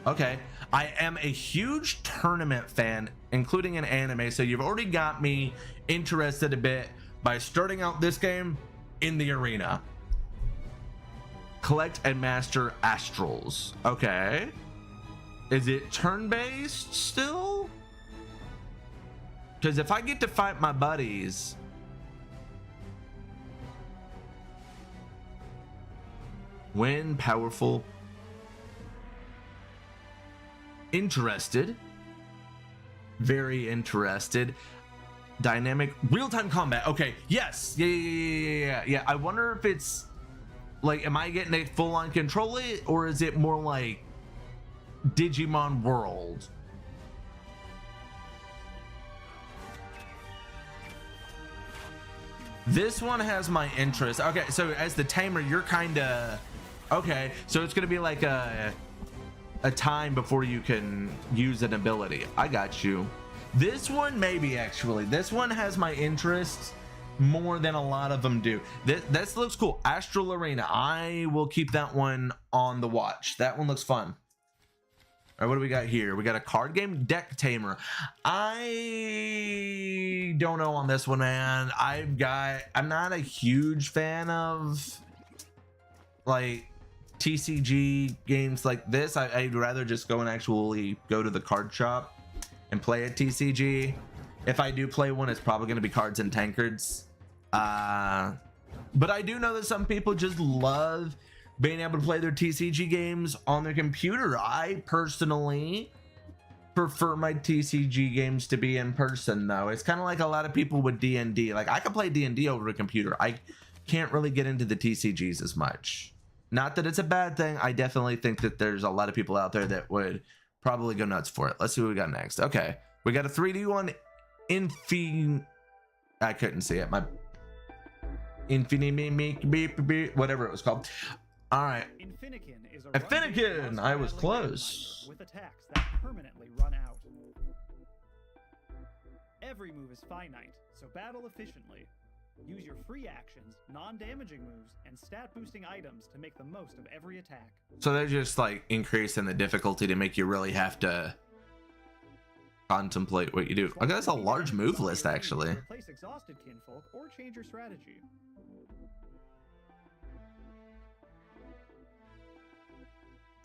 Okay, I am a huge tournament fan, including an anime, so you've already got me interested a bit by starting out this game in the arena. Collect and master astrals. Okay. Is it turn-based still? Because if I get to fight my buddies... When powerful... Interested. Very interested. Dynamic real-time combat. Okay, yes. Yeah. I wonder if it's like, am I getting a full-on control it, or is it more like Digimon World? This one has my interest. Okay, so as the tamer, you're kind of okay. So it's gonna be like a time before you can use an ability. I got you. This one, maybe actually. This one has my interest more than a lot of them do. This looks cool. Astral Arena. I will keep that one on the watch. That one looks fun. All right, what do we got here? We got a card game, Deck Tamer. I don't know on this one, man. I'm not a huge fan of like TCG games like this. I'd rather just go and actually go to the card shop and play a TCG. If I do play one, it's probably going to be Cards and Tankards. But I do know that some people just love being able to play their TCG games on their computer. I personally prefer my TCG games to be in person, though. It's kind of like a lot of people with D&D. Like, I can play D&D over a computer. I can't really get into the TCGs as much. Not that it's a bad thing. I definitely think that there's a lot of people out there that would probably go nuts for it. Let's see what we got next. Okay, we got a 3D one. I couldn't see it. My whatever it was called. All right. Infinican. I was close. With attacks that permanently run out. Every move is finite, so battle efficiently. Use your free actions, non-damaging moves, and stat-boosting items to make the most of every attack. So they're just like increasing the difficulty to make you really have to contemplate what you do. Okay, that's a large move list, actually. Replace exhausted kinfolk or change your strategy.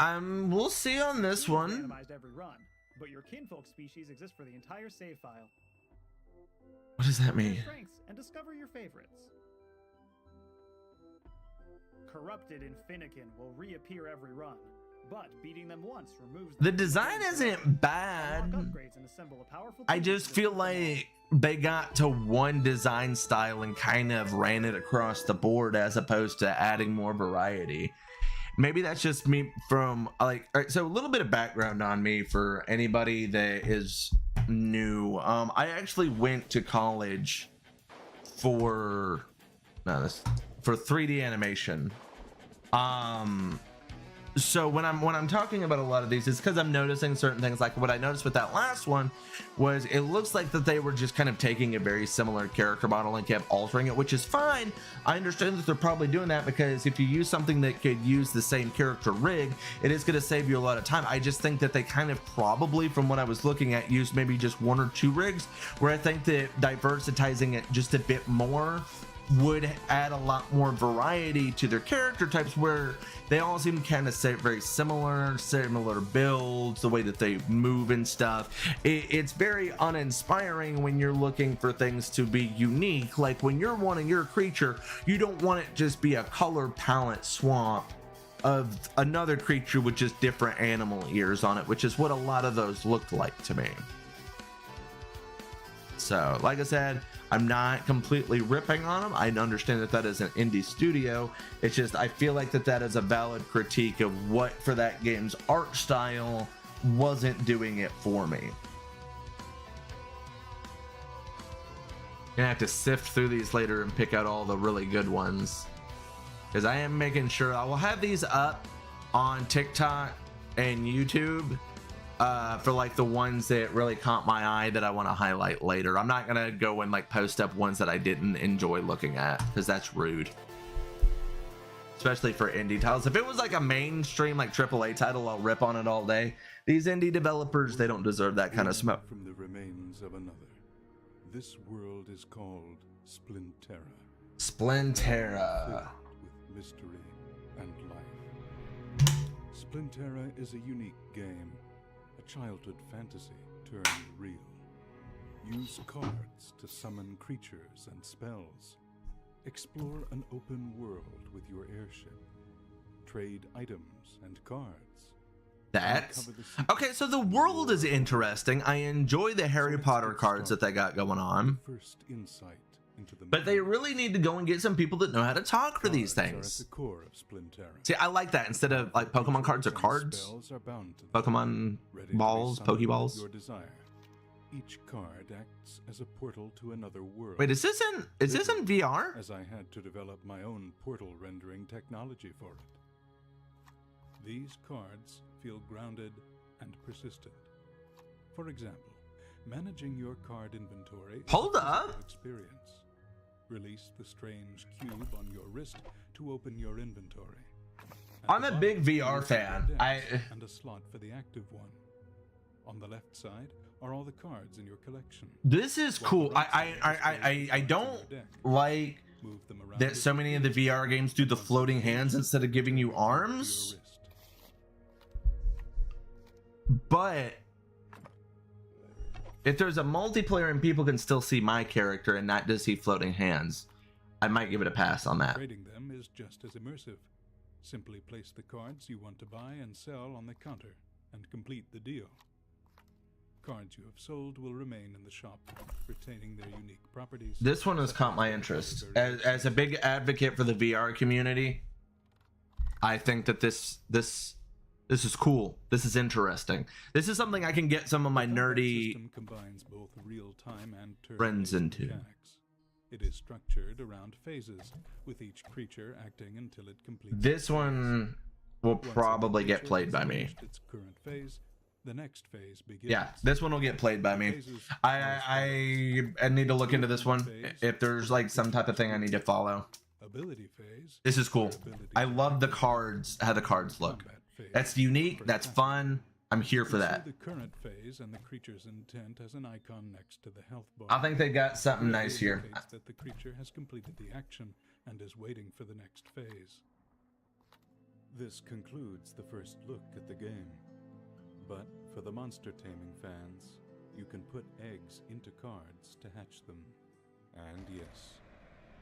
We'll see on this one. Randomized every run, but your kinfolk species exist for the entire save file. What does that mean? Strengths and discover your favorites. Corrupted Infinican will reappear every run, but beating them once removes the design isn't bad. I just feel like they got to one design style and kind of ran it across the board as opposed to adding more variety. Maybe that's just me from like, all right, so a little bit of background on me for anybody that is new. I actually went to college for 3D animation. So when I'm talking about a lot of these, it's because I'm noticing certain things. Like what I noticed with that last one was it looks like that they were just kind of taking a very similar character model and kept altering it, which is fine. I understand that they're probably doing that because if you use something that could use the same character rig, it is going to save you a lot of time. I just think that they kind of probably, from what I was looking at, used maybe just one or two rigs, where I think that diversitizing it just a bit more would add a lot more variety to their character types, where they all seem kind of very similar builds, the way that they move and stuff. It's very uninspiring when you're looking for things to be unique. Like when you're wanting your creature, you don't want it just be a color palette swamp of another creature with just different animal ears on it, which is what a lot of those looked like to me. So like I said, I'm not completely ripping on them. I understand that that is an indie studio. It's just I feel like that is a valid critique of what for that game's art style wasn't doing it for me. Gonna have to sift through these later and pick out all the really good ones, because I am making sure I will have these up on TikTok and YouTube for like the ones that really caught my eye that I want to highlight later. I'm not gonna go and like post up ones that I didn't enjoy looking at, because that's rude, especially for indie titles. If it was like a mainstream like AAA title, I'll rip on it all day. These indie developers, they don't deserve that kind of smoke. From the remains of another. This world is called Splinterra. Splinterra. With mystery and life. Splinterra is a unique game, a childhood fantasy turned real. Use cards to summon creatures and spells. Explore an open world with your airship. Trade items and cards. That's okay. So the world is interesting. I enjoy the Harry Potter cards that they got going on, First insight into the but they really need to go and get some people that know how to talk for these cards are things. at the core of Splinterra. See, I like that instead of like Pokemon cards or cards, Spells are bound to them, Pokemon ready to be balls, summoned with Pokeballs. your desire. Each card acts as a portal to another world. Wait, is this in VR? As I had to develop my own portal rendering technology for it. These cards feel grounded and persistent. For example, managing your card inventory is Hold a physical up. experience. Release the strange cube on your wrist to open your inventory. At I'm the a big bottom, VR you'll fan. find a deck and a slot for the active one. On the left side are all the cards in your collection. This is cool. I don't like Move them around that so many of the VR games do the floating hands instead of giving you arms. But if there's a multiplayer and people can still see my character and not just see floating hands, I might give it a pass on that. Trading them is just as immersive. Simply place the cards you want to buy and sell on the counter and complete the deal. Cards you have sold will remain in the shop, retaining their unique properties. This one has caught my interest. As a big advocate for the VR community, I think that this is cool. This is interesting. This is something I can get some of my nerdy system combines both real-time and friends turn-based into. mechanics. It is structured around phases, with each creature acting until it completes. This its one will phase. Once probably a get creature played has by me. finished its current phase, the next phase begins. Yeah, this one will get played by me. I need to look into this one. If there's like some type of thing I need to follow. Ability phase. This is cool. I love the cards, how the cards look. Combat phase. That's unique. That's fun. I'm here for You see that. the current phase and the creature's intent as an icon next to the health bar. I think they got something nice It here. indicates that the creature has completed the action and is waiting for the next phase. This concludes the first look at the game. But for the Monster Taming fans, you can put eggs into cards to hatch them. And yes,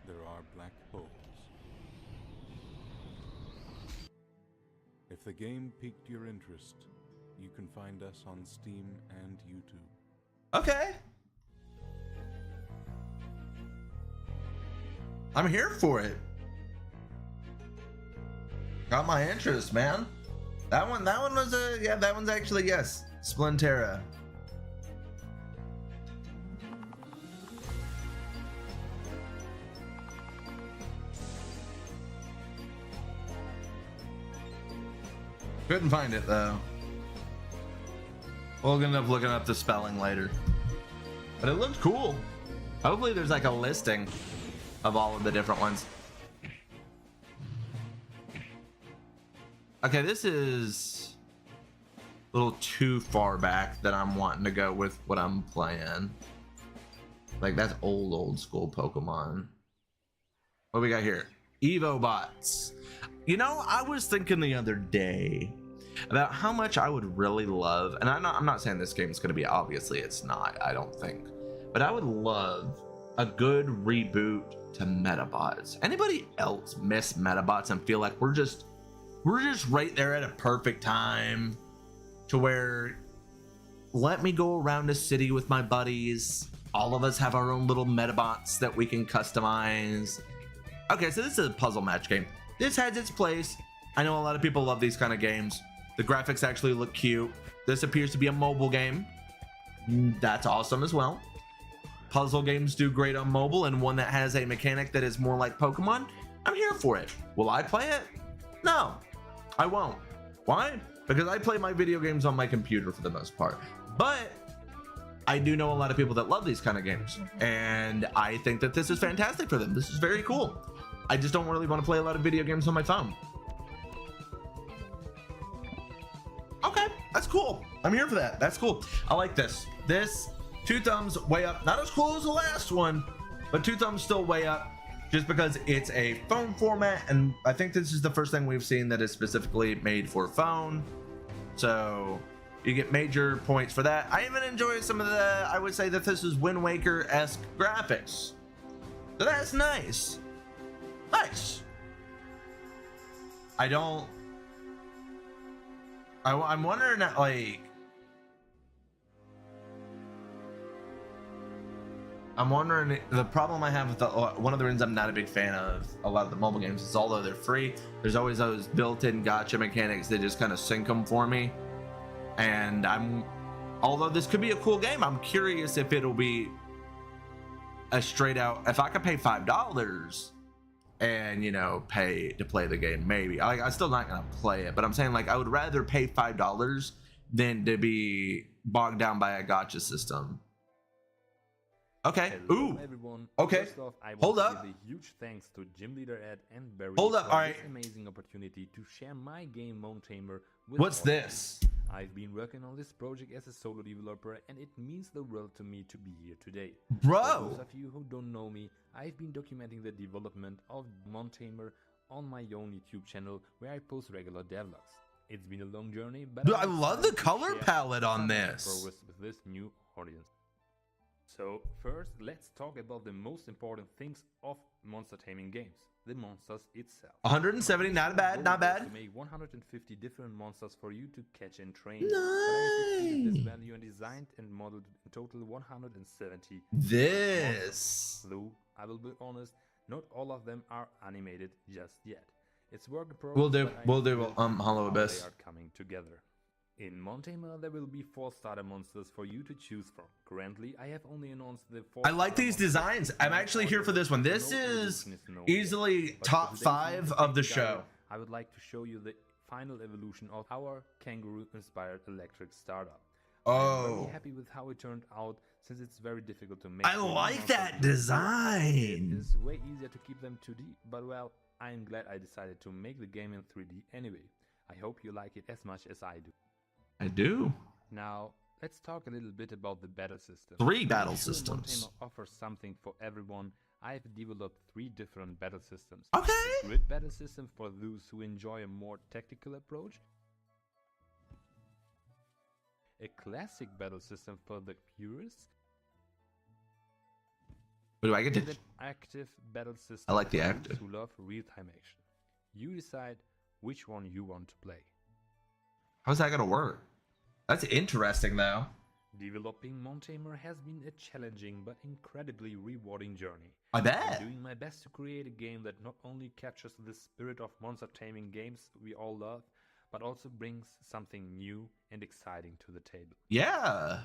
there are black holes. If the game piqued your interest, you can find us on Steam and YouTube. Okay. I'm here for it. Got my interest, man. That one was that one's actually, yes. Splinterra. Couldn't find it though. We'll end up looking up the spelling later. But it looked cool. Hopefully there's like a listing of all of the different ones. Okay, this is a little too far back that I'm wanting to go with what I'm playing. Like that's old school Pokemon. What we got here? Evo bots. You know, I was thinking the other day about how much I would really love, and I'm not saying this game is going to be, obviously it's not, I don't think, but I would love a good reboot to Metabots. Anybody else miss Metabots and feel like we're just right there at a perfect time to where, let me go around a city with my buddies, all of us have our own little Metabots that we can customize. Okay, so this is a puzzle match game. This has its place. I know a lot of people love these kind of games. The graphics actually look cute. This appears to be a mobile game. That's awesome as well. Puzzle games do great on mobile, and one that has a mechanic that is more like Pokemon, I'm here for it. Will I play it? No, I won't. Why? because I play my video games on my computer for the most part. But I do know a lot of people that love these kind of games, and I think that this is fantastic for them. This is very cool. I just don't really want to play a lot of video games on my phone. Okay, that's cool. I'm here for that. That's cool. I like this. This, 2 thumbs way up. Not as cool as the last one, but 2 thumbs still way up, just because it's a phone format, and I think this is the first thing we've seen that is specifically made for phone. So you get major points for that. I even enjoy some of the, I would say that this is Wind Waker-esque graphics. So that's nice. Nice. I'm wondering, like, the problem I have with one of the reasons I'm not a big fan of a lot of the mobile games is, although they're free, there's always those built-in gotcha mechanics that just kind of sink them for me. And although this could be a cool game, I'm curious if it'll be a straight out, if I could pay $5 and, you know, pay to play the game, maybe. I'm still not gonna play it, but I'm saying, like, I would rather pay $5 than to be bogged down by a gotcha system. Okay. Hello, Ooh. everyone. Okay. First off, I want Hold to up. give a huge thanks to Gym Leader Ed and Barry Hold up. for All right. this amazing opportunity to share my game Moon Tamer with What's all. this? I've been working on this project as a solo developer, and it means the world to me to be here today. For Bro. those of you who don't know me, I've been documenting the development of Moon Tamer on my own YouTube channel, where I post regular devlogs. It's been a long journey, but Dude, I'm I love the excited to color share palette on some of my this. progress with this new audience. So first, let's talk about the most important things of monster taming games, the monsters itself. 170, not bad, not The goal was bad. to make 150 different monsters for you to catch and train. But I succeeded this value and designed and modeled in total 170. This. Though, I will be honest, not all of them are animated just yet. It's work in progress. We'll do, but I we'll am do, thrilled Hollow how Abyss. They are coming together. In Montamer, there will be 4 starter monsters for you to choose from. Currently, I have only announced the 4. I like these designs. I'm actually here for this one. This is easily top 5 of the show. I would like to show you the final evolution of our kangaroo-inspired electric startup. I'm Oh, very happy with how it turned out, since it's very difficult to make. I 3D like monsters that look design. It is way easier to keep them 2D, but well, I'm glad I decided to make the game in 3D anyway. I hope you like it as much as I do. I do. Now, let's talk a little bit about the battle system. 3 To make battle sure systems. Montamer offers something for everyone, I've developed 3 different battle systems. Okay. A grid battle system for those who enjoy a more tactical approach. A classic battle system for the purists. What do I get And to? an active battle system I like the for those active. who love real-time action. You decide which one you want to play. How's that gonna work? That's interesting, though. Developing Montamer has been a challenging but incredibly rewarding journey. I I'm bet. doing my best to create a game that not only captures the spirit of monster taming games we all love, but also brings something new and exciting to the table. Yeah.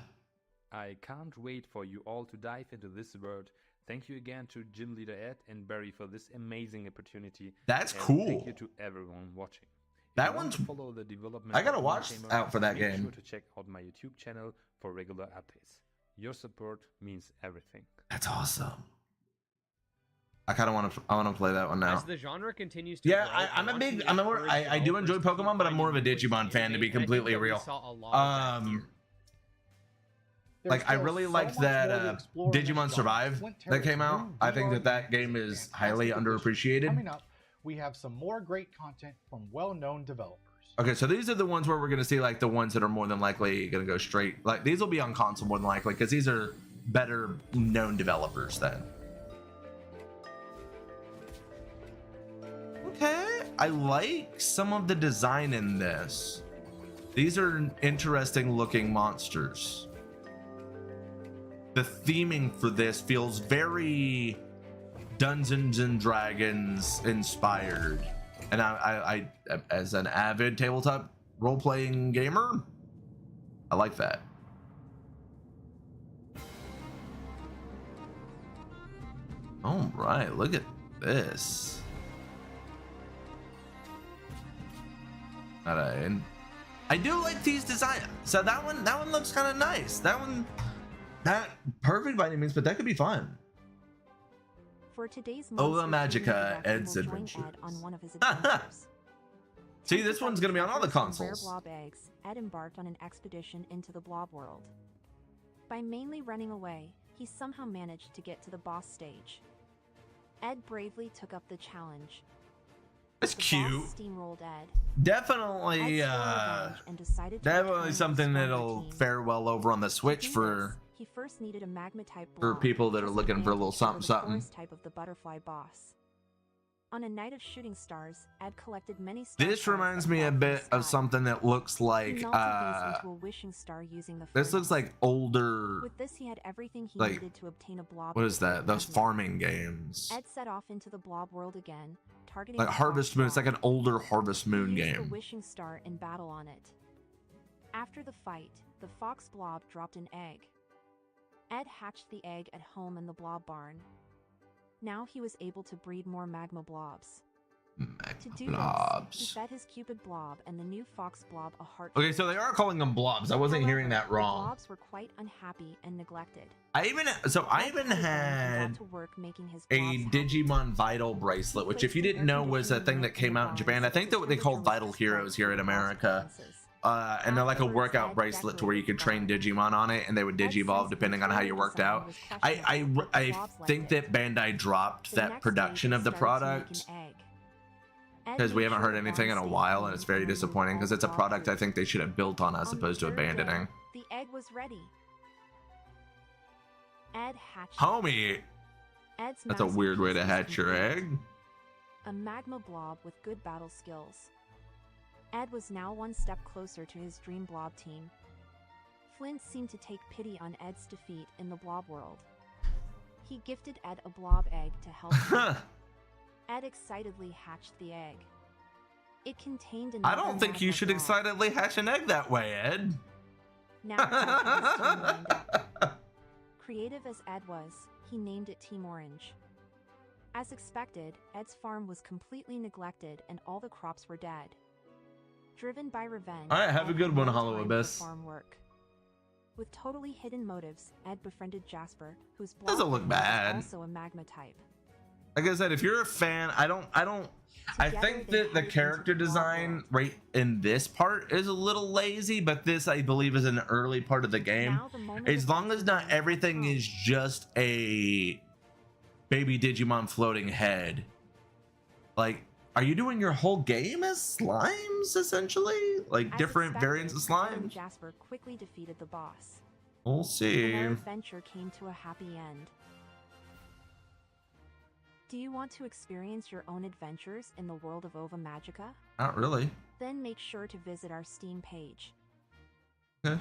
I can't wait for you all to dive into this world. Thank you again to Gym Leader Ed and Barry for this amazing opportunity. That's and cool. Thank you to everyone watching. If That you want to one's- follow the development. I gotta of watch Montamer, out for that make game. Sure to check out my YouTube channel for regular updates. Your support means everything. That's awesome. I kind of want to. I want to play that one now. As the genre continues to Yeah, grow, I'm a want big. to I'm a more. encourage I do enjoy developers to Pokemon, but I'm more of a find new ways Digimon fan, to be innovate, and I think completely that we real. saw a lot of that here. There's Like, I still really so liked much that more to explore in this Digimon genre. Survive Flint that Terrace came out. Room I think VR that game is is a highly fantastic addition. underappreciated. Coming up, we have some more great content from well-known developers. Okay, so these are the ones where we're gonna see, like, the ones that are more than likely gonna go straight. Like, these will be on console more than likely, because these are better known developers then. Okay, I like some of the design in this. These are interesting looking monsters. The theming for this feels very Dungeons and Dragons inspired. And I as an avid tabletop role-playing gamer, I like that. All right, look at this. Alright. I do like these designs. So that one looks kind of nice. That one, not perfect by any means, but that could be fun. For today's Ova Monster Taming Magica direct, Ed's we'll join Adventures. Ed on one of his adventures. See, this one's gonna be on all the Taking some rare consoles. blob eggs, Ed embarked on an expedition into the blob world. By mainly running away, he somehow managed to get to the boss stage. Ed bravely took up the challenge. It's The cute. boss steamrolled Ed. Definitely, Ed swore revenge and decided to definitely return something his that'll stronger team. fare well over on the To Switch do for this, he first needed a magma type for blob, people that are as looking for a little advantage over something the something. forest type of the butterfly boss. On a night of shooting stars, Ed collected many star This shells reminds that me a fell from the bit of sky. something that looks He like melted these into a wishing star using the this looks furnace. like older, With this, he had everything he like, needed to obtain a blob. what is that? Those magnet. farming games. Ed set off into the blob world again, targeting Like the Harvest boss Moon. It's like blob. an older Harvest Moon He used the game. wishing star in battle on it. After the fight, the fox blob dropped an egg. Ed hatched the egg at home in the blob barn. Now he was able to breed more magma blobs. To do this, he Blobs. fed his Cupid blob and the new fox blob a heart. Okay, so they are calling them blobs. I wasn't hearing However, that wrong. The blobs were quite unhappy and neglected. I even Ed had petted them and had got to work making his a blobs happy. Digimon Vital bracelet, which if you didn't know was a thing that came out in Japan. I think that what they called Vital Heroes here in America. And they're like a workout bracelet to where you could train Digimon on it, and they would digivolve depending on how you worked out. I think that Bandai dropped that production of the product because we haven't heard anything in a while, and it's very disappointing because it's a product I think they should have built on as On the opposed to third day, abandoning. The egg was ready. Ed hatched. Homie, Ed's that's a weird way to masterpiece hatch your was complete. egg. A magma blob with good battle skills. Ed was now one step closer to his dream blob team. Flint seemed to take pity on Ed's defeat in the blob world. He gifted Ed a blob egg to help him. Ed excitedly hatched the egg. It contained I another don't think you magma should blob. excitedly hatch an egg that way, Ed. Now Ed had his team lined up. Creative as Ed was, he named it Team Orange. As expected, Ed's farm was completely neglected and all the crops were dead. Driven by revenge, All right, have a Ed good had one, no Hollow time for Abyss. farm work. With totally hidden motives, Ed befriended Jasper, whose blob Doesn't look egg was bad. also a magma type. Like I said, if you're a fan, I think they that the hiked character into the blob design world. right in this part is a little lazy, but this I believe is an early part of the game. Now the moment As of long as not truth has everything come. is just a baby Digimon floating head. Like, are you doing your whole game as slimes essentially? Like As different expected, variants of Ed and slimes? Jasper quickly defeated the boss. We'll And see. their adventure came to a happy end. Do you want to experience your own adventures in the world of Ova Magica? Not really. Then make sure to visit our Steam page. Okay.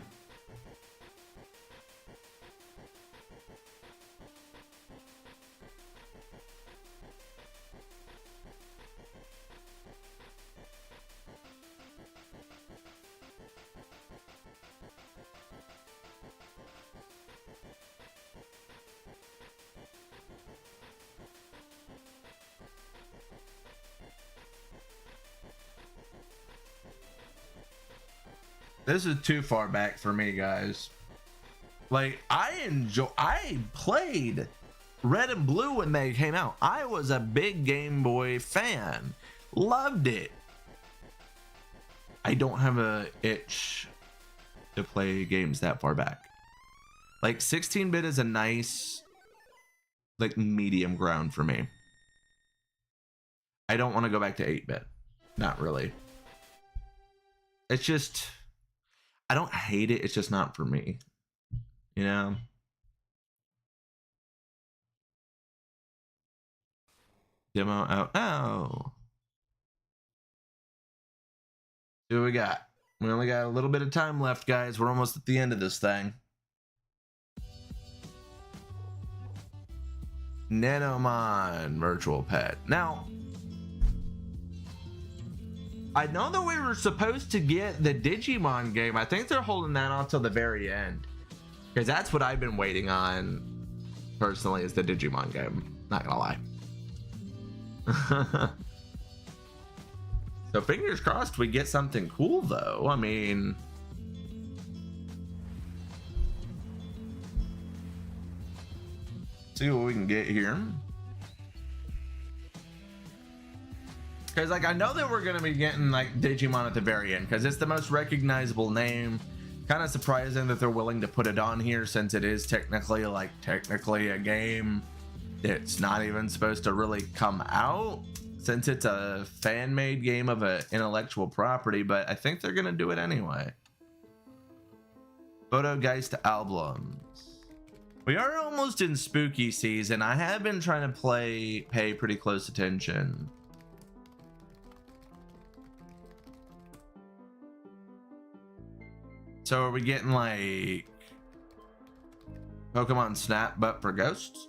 This is too far back for me, guys. Like, I played Red and Blue when they came out. I was a big Game Boy fan. Loved it. I don't have a itch to play games that far back. Like 16-bit is a nice, like, medium ground for me. I don't want to go back to 8-bit. Not really. It's just, I don't hate it. It's just not for me. You know? Demo out. Oh. See what we got. We only got a little bit of time left, guys. We're almost at the end of this thing. Nanomon virtual pet. Now, I know that we were supposed to get the Digimon game. I think they're holding that on till the very end, because that's what I've been waiting on personally, is the Digimon game. Not gonna lie. So fingers crossed we get something cool though. I mean, see what we can get here. Because like I know that we're gonna be getting like Digimon at the very end because it's the most recognizable name. Kind of surprising that they're willing to put it on here since it is technically a game that's not even supposed to really come out, since it's a fan-made game of an intellectual property, but I think they're gonna do it anyway. Photogeist albums. We are almost in spooky season. I have been trying to pay pretty close attention. So are we getting like Pokemon Snap but for ghosts?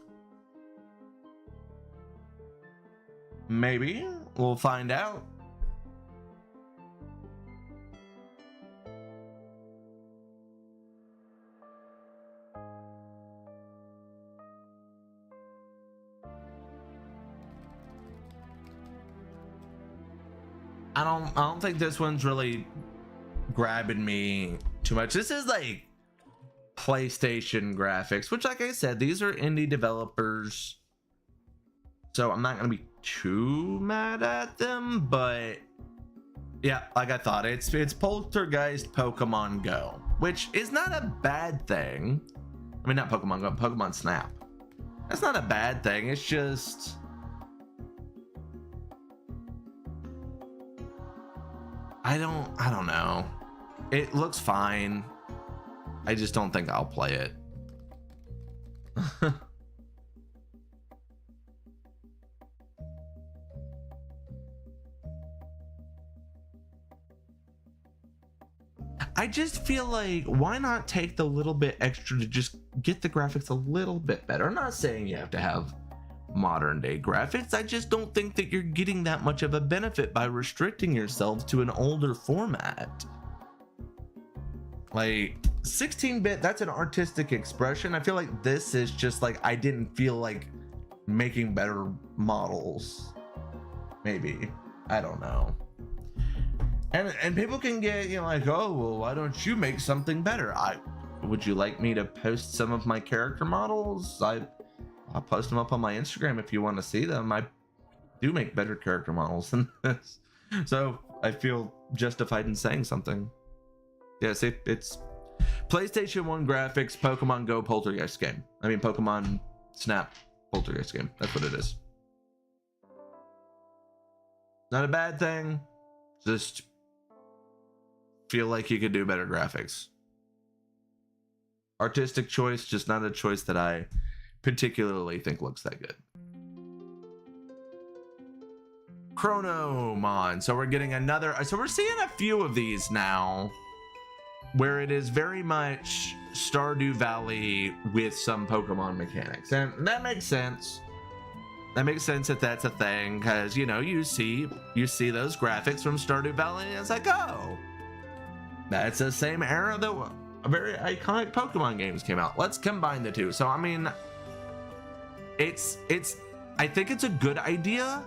Maybe. We'll find out. I don't think this one's really grabbing me too much. This is like PlayStation graphics, which like I said, these are indie developers, so I'm not gonna be too mad at them, but yeah, like I thought, it's Poltergeist Pokemon Go, which is not a bad thing. I mean, not Pokemon Go, Pokemon Snap. That's not a bad thing. It's just I don't know. It looks fine. I just don't think I'll play it. I just feel like, why not take the little bit extra to just get the graphics a little bit better? I'm not saying you have to have modern day graphics. I just don't think that you're getting that much of a benefit by restricting yourself to an older format. Like 16-bit, that's an artistic expression. I feel like this is just like, I didn't feel like making better models. Maybe. I don't know. And people can get, you know, like, oh, well, why don't you make something better? Would you like me to post some of my character models? I'll post them up on my Instagram if you want to see them. I do make better character models than this, so I feel justified in saying something. Yeah, see, it's PlayStation 1 graphics, Pokemon Go Poltergeist game. I mean, Pokemon Snap Poltergeist game. That's what it is. Not a bad thing. Just feel like you could do better graphics. Artistic choice, just not a choice that I particularly think looks that good. Chronomon. So we're getting another, so we're seeing a few of these now where it is very much Stardew Valley with some Pokemon mechanics, and that makes sense. That makes sense if that's a thing, because you know, you see those graphics from Stardew Valley and it's like, oh, that's the same era that very iconic Pokemon games came out. Let's combine the two. So I mean, I think it's a good idea.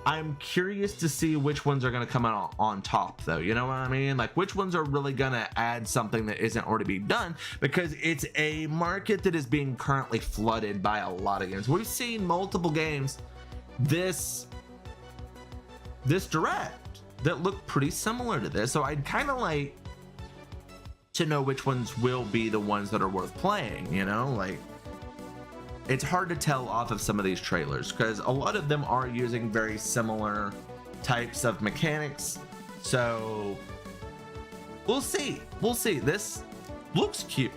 I'm curious to see which ones are going to come out on top, though. You know what I mean? Like, which ones are really going to add something that isn't already being done, because it's a market that is being currently flooded by a lot of games. We've seen multiple games this direct that look pretty similar to this, so I'd kind of like to know which ones will be the ones that are worth playing, you know? Like, it's hard to tell off of some of these trailers because a lot of them are using very similar types of mechanics. So we'll see. We'll see. This looks cute.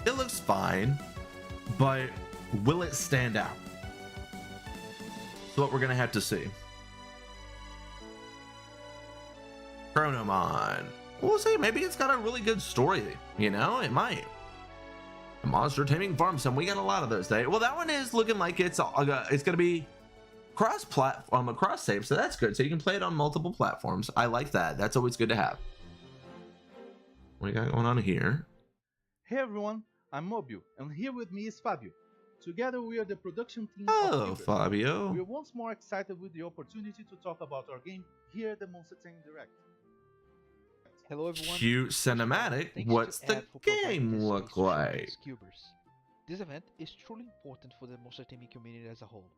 It looks fine, but will it stand out? That's what we're gonna have to see. Chronomon. We'll see. Maybe it's got a really good story. You know, it might. Monster Taming Farm Sim, we got a lot of those today. Well, that one is looking like it's going to be cross-platform, cross save, so that's good. So you can play it on multiple platforms. I like that. That's always good to have. What do you got going on here? Hey everyone, I'm Mobile, and here with me is Fabio. Together we are the production team Oh, of Cubers. Fabio. We are once more excited with the opportunity to talk about our game here at the Monster Taming Direct. Hello everyone. Cute cinematic. Thanks What's to the Ed for providing game this look space to like? showcase Cubers. This event is truly important for the Monster Taming community as a whole.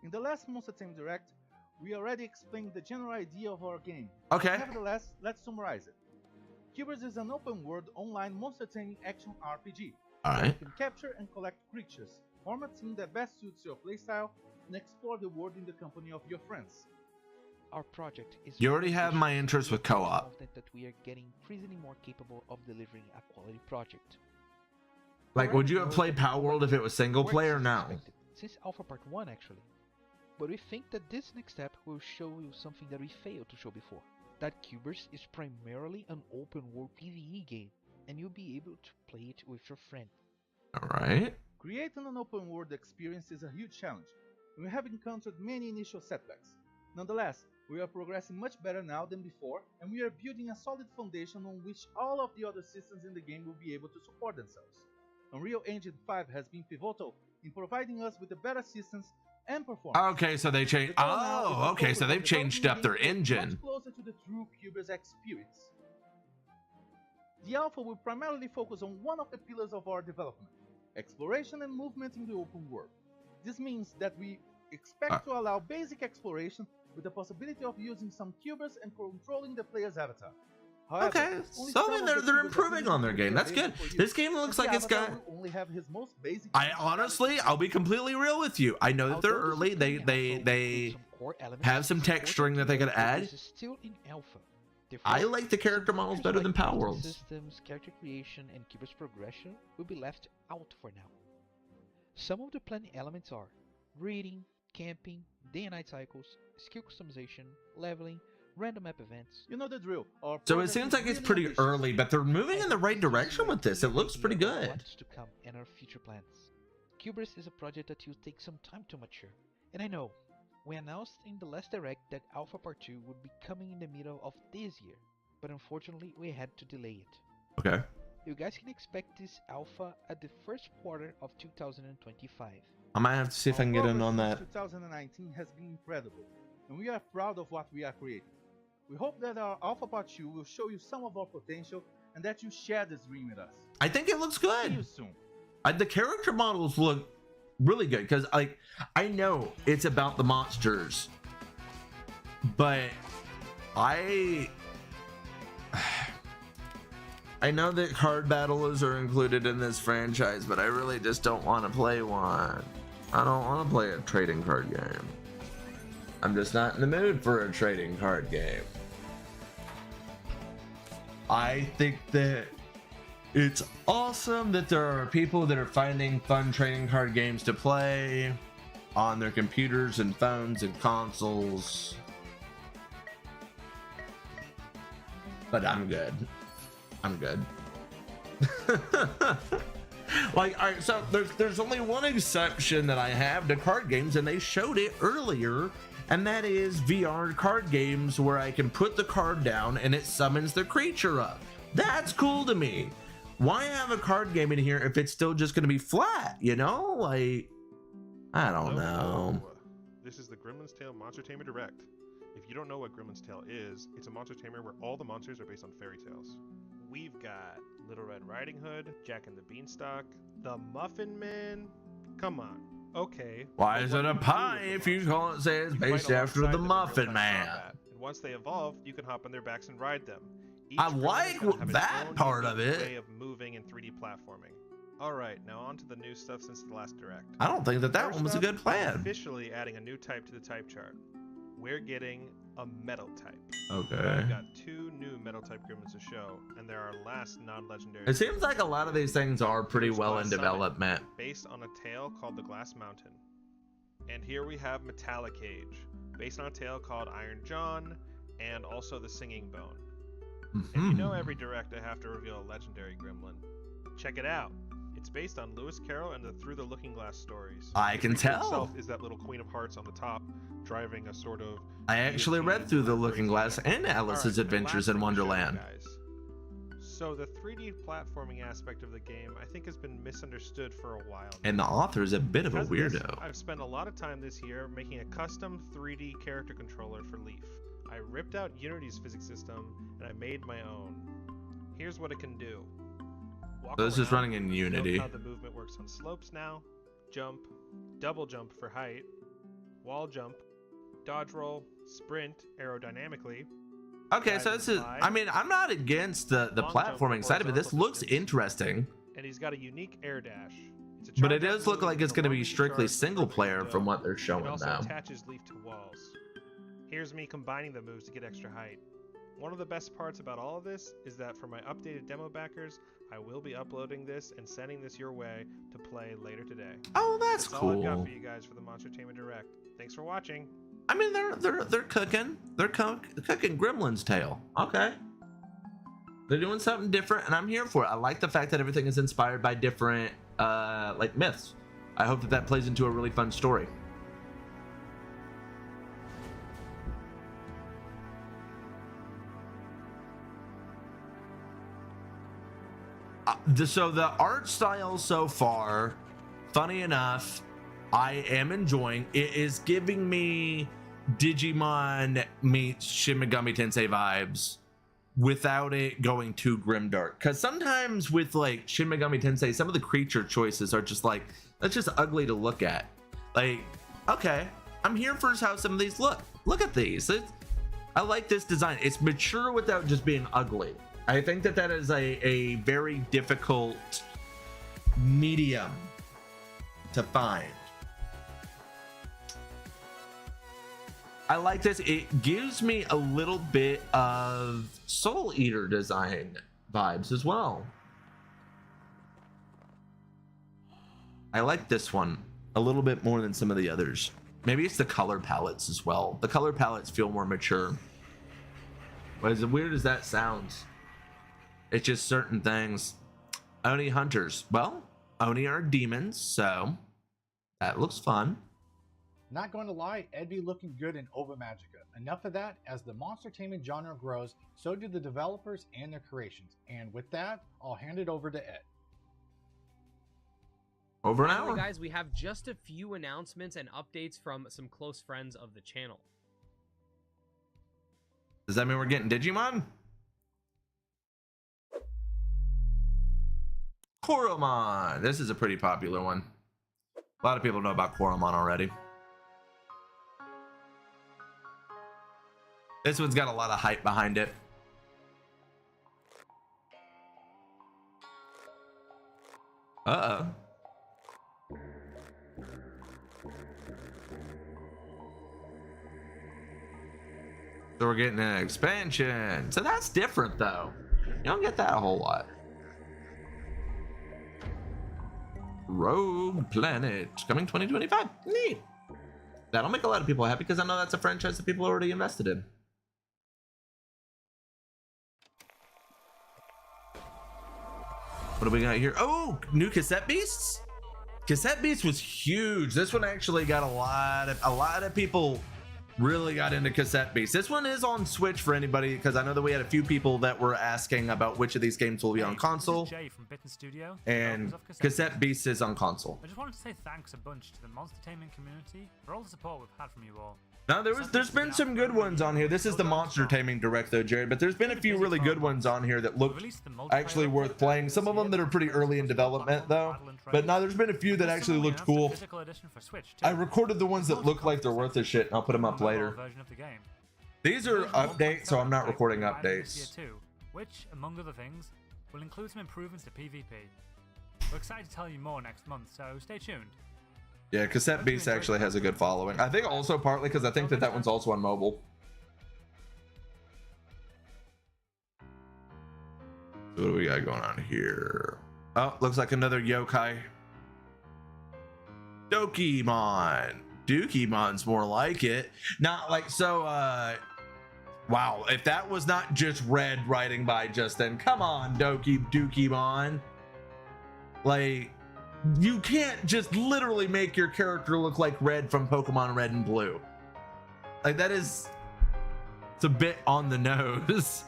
In the last Monster Taming Direct, we already explained the general idea of our game. Okay. Nevertheless, let's summarize it. Cubers is an open-world online monster taming action RPG. All You right. can capture and collect creatures, form a team that best suits your playstyle, and explore the world in the company of your friends. Our project is You already have my ambitious, interest with and we are co-op. confident that we are getting increasingly more capable of delivering a quality project. Like, would you have played Power World if it was single player? No. Since Alpha Part 1 actually. But we think that this next step will show you something that we failed to show before. That Cubers is primarily an open world PvE game, and you'll be able to play it with your friend. All right. Creating an open world experience is a huge challenge, and we have encountered many initial setbacks. Nonetheless, we are progressing much better now than before, and we are building a solid foundation on which all of the other systems in the game will be able to support themselves. Unreal Engine 5 has been pivotal in providing us with the better systems and performance. Okay, so they changed. The goal now is to Oh, okay, focus so on they've developing changed the up their game engine. much closer to the true Cubers experience. The alpha will primarily focus on one of the pillars of our development: exploration and movement in the open world. This means that we expect to allow basic exploration with the possibility of using some cubers and controlling the player's avatar. However, Okay, only so I some mean of they're the cubers improving are on their physically game. That's good. available for use, This game looks and like the it's avatar got. will only have his most basic I honestly, I'll be completely real with you. I know that they're Although early. this They upcoming they alpha will they include some core elements, have some it's important texturing that they to could note add. This is still in alpha. I Therefore, like the character some models features better than like Power crafting Worlds. systems, character creation, and Cubers progression will be left out for now. Some of the planned elements are reading, camping, day and night cycles, skill customization, leveling, random map events. You know the drill. Our So it project seems is like it's really pretty ambitious. early, but they're moving in the right This is direction where with this. It we looks idea pretty of good. What's to come and our future plans. Cubers is a project that will take some time to mature, and I know we announced in the last direct that Alpha Part 2 would be coming in the middle of this year, but unfortunately we had to delay it. Okay. You guys can expect this alpha at the first quarter of 2025. I might have to see if I can get in on that. 2019 has been incredible, and we are proud of what we are creating. We hope that our Alpha Part 2 will show you some of our potential and that you share this dream with us. I think it looks See you good. soon. The character models look really good because, like, I know it's about the monsters, but I know that card battles are included in this franchise, but I really just don't want to play one. I don't want to play a trading card game. I'm just not in the mood for a trading card game. I think that it's awesome that there are people that are finding fun trading card games to play on their computers and phones and consoles. But I'm good. I'm good. Like, all right, so there's only one exception that I have to card games, and they showed it earlier, and that is VR card games where I can put the card down and it summons the creature up. That's cool to me. Why have a card game in here if it's still just going to be flat, you know? Like, I don't know. This is the Gremlin's Tale Monster Tamer Direct. If you don't know what Gremlin's Tale is, it's a monster tamer where all the monsters are based on fairy tales. We've got Little Red Riding Hood, Jack and the Beanstalk, the Muffin Man. Come on. Okay. Why but is what it do a you do pie with if the you monsters? call it, say it's You fight based after alongside the them in Muffin real-time Man? combat, and once they evolve, you can hop on their backs and ride them. Each I gremlin is like gonna have its that own part of unique it. way of moving and 3D platforming. Alright, now on to the new stuff since the last direct. I don't think that First one was a up, good we're plan. Officially adding a new type to the type chart. We're getting a metal type. Okay. We've got 2 new metal type gremlins to show, and they're our last non-legendary. It seems like a lot of these things are pretty Here's well Glass in Summit, development. based on a tale called the Glass Mountain. And here we have Metallic Cage, based on a tale called Iron John, and also the Singing Bone. And you know every direct I have to reveal a legendary gremlin. Check it out. It's based on Lewis Carroll and the Through the Looking Glass stories. I The can creature tell. itself is that little Queen of Hearts on the top, driving a sort of... I actually read through The Looking Glass and Alice's Alright, Adventures the in last thing to show you Wonderland. guys. So the 3D platforming aspect of the game, I think, has been misunderstood for a while now. And the author is a bit of a Because of this, weirdo. I've spent a lot of time this year making a custom 3D character controller for Leaf. I ripped out Unity's physics system and I made my own. Here's what it can do. Walk So this is around, running in note Unity. how the movement works on slopes now. Jump, double jump for height, wall jump, dodge roll, sprint aerodynamically. Okay, so this is, I mean, I'm not against the Long jump platforming for side of it. This horizontal looks distance. interesting, And he's got a unique air dash. It's a but it charge-up does look move like with it's a going to be long-range strictly charge single with a player window. from what they're It showing also now. attaches Leaf to walls. Here's me combining the moves to get extra height. One of the best parts about all of this is that for my updated demo backers, I will be uploading this and sending this your way to play later today. Oh, that's all I've got cool. for you guys for the Monster Taming Direct. Thanks for watching. I mean, they're cooking. They're cooking Gremlin's Tale. Okay. They're doing something different, and I'm here for it. I like the fact that everything is inspired by different, like, myths. I hope that that plays into a really fun story. So the art style so far, funny enough, I am enjoying. It is giving me Digimon meets Shin Megami Tensei vibes without it going too grimdark. Because sometimes with like Shin Megami Tensei, some of the creature choices are just like, that's just ugly to look at. Like, okay, I'm here for how some of these look. Look at these. I like this design. It's mature without just being ugly. I think that that is a very difficult medium to find. I like this. It gives me a little bit of Soul Eater design vibes as well. I like this one a little bit more than some of the others. Maybe it's the color palettes as well. The color palettes feel more mature. But as weird as that sounds, it's just certain things. Oni hunters. Well, Oni are demons, so that looks fun. Not going to lie, Ed be looking good in Ova Magica. Enough of that, as the monster taming genre grows, so do the developers and their creations. And with that, I'll hand it over to Ed. Over an Finally, hour. guys, we have just a few announcements and updates from some close friends of the channel. Does that mean we're getting Digimon? Koromon. This is a pretty popular one. A lot of people know about Koromon already. This one's got a lot of hype behind it. Uh-oh. So we're getting an expansion. So that's different, though. You don't get that a whole lot. Rogue Planet coming 2025. Neat. That'll make a lot of people happy because I know that's a franchise that people are already invested in. What do we got here? Oh, new Cassette Beasts. Cassette Beasts was huge. This one actually got a lot of people really got into Cassette Beasts. This one is on Switch for anybody, because I know that we had a few people that were asking about which of these games will be on console. This is Jay from Bitten Studio, And developers of Cassette Beasts is on console. I just wanted to say thanks a bunch to the Monster Taming community for all the support we've had from you all. Now there's been some good ones on here. This is the Monster Taming Direct though, Jared, but there's been a few really good ones on here that look actually worth playing. Some of them that are pretty early in development though, but now there's been a few that actually looked cool. I recorded the ones that look like they're worth a shit and I'll put them up later. These are updates, so I'm not recording updates. Which, among other things, will include some improvements to PvP. We're excited to tell you more next month, so stay tuned. Yeah, Cassette Beast actually has a good following. I think also partly because I think that one's also on mobile. So what do we got going on here? Oh, looks like another yokai. Dokimon. Dukemon's more like it. Not like so. Wow, if that was not just Red writing by Justin, come on, Dukemon. Like, you can't just literally make your character look like Red from Pokemon Red and Blue. Like, that is, it's a bit on the nose.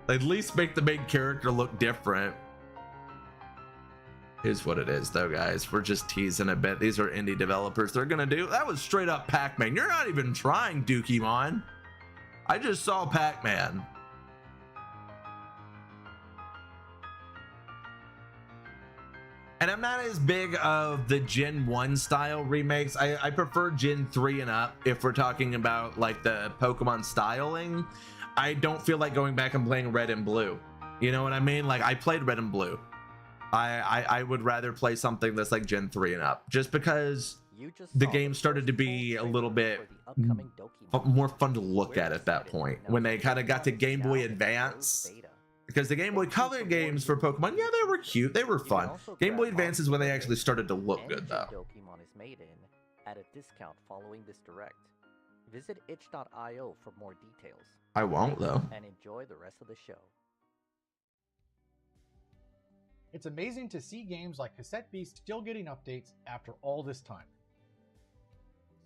At least make the main character look different. Is what it is, though, guys. We're just teasing a bit. These are indie developers. They're gonna do that. Was straight up Pac-Man. You're not even trying, Dukemon. I just saw Pac-Man. And I'm not as big of the Gen 1 style remakes. I prefer Gen 3 and up if we're talking about like the Pokemon styling. I don't feel like going back and playing Red and Blue. You know what I mean? Like, I played Red and Blue. I would rather play something that's like Gen 3 and up, just because the game started to be a little bit more fun to look at that point, when they kind of got to Game Boy Advance. Because the Game Boy Color games for Pokemon, yeah, they were cute, they were fun. Game Boy Advance is when they actually started to look good, though. Dokemon is made in at a discount following this direct. Visit itch.io for more details. I won't, though. And enjoy the rest of the show. It's amazing to see games like Cassette Beast still getting updates after all this time.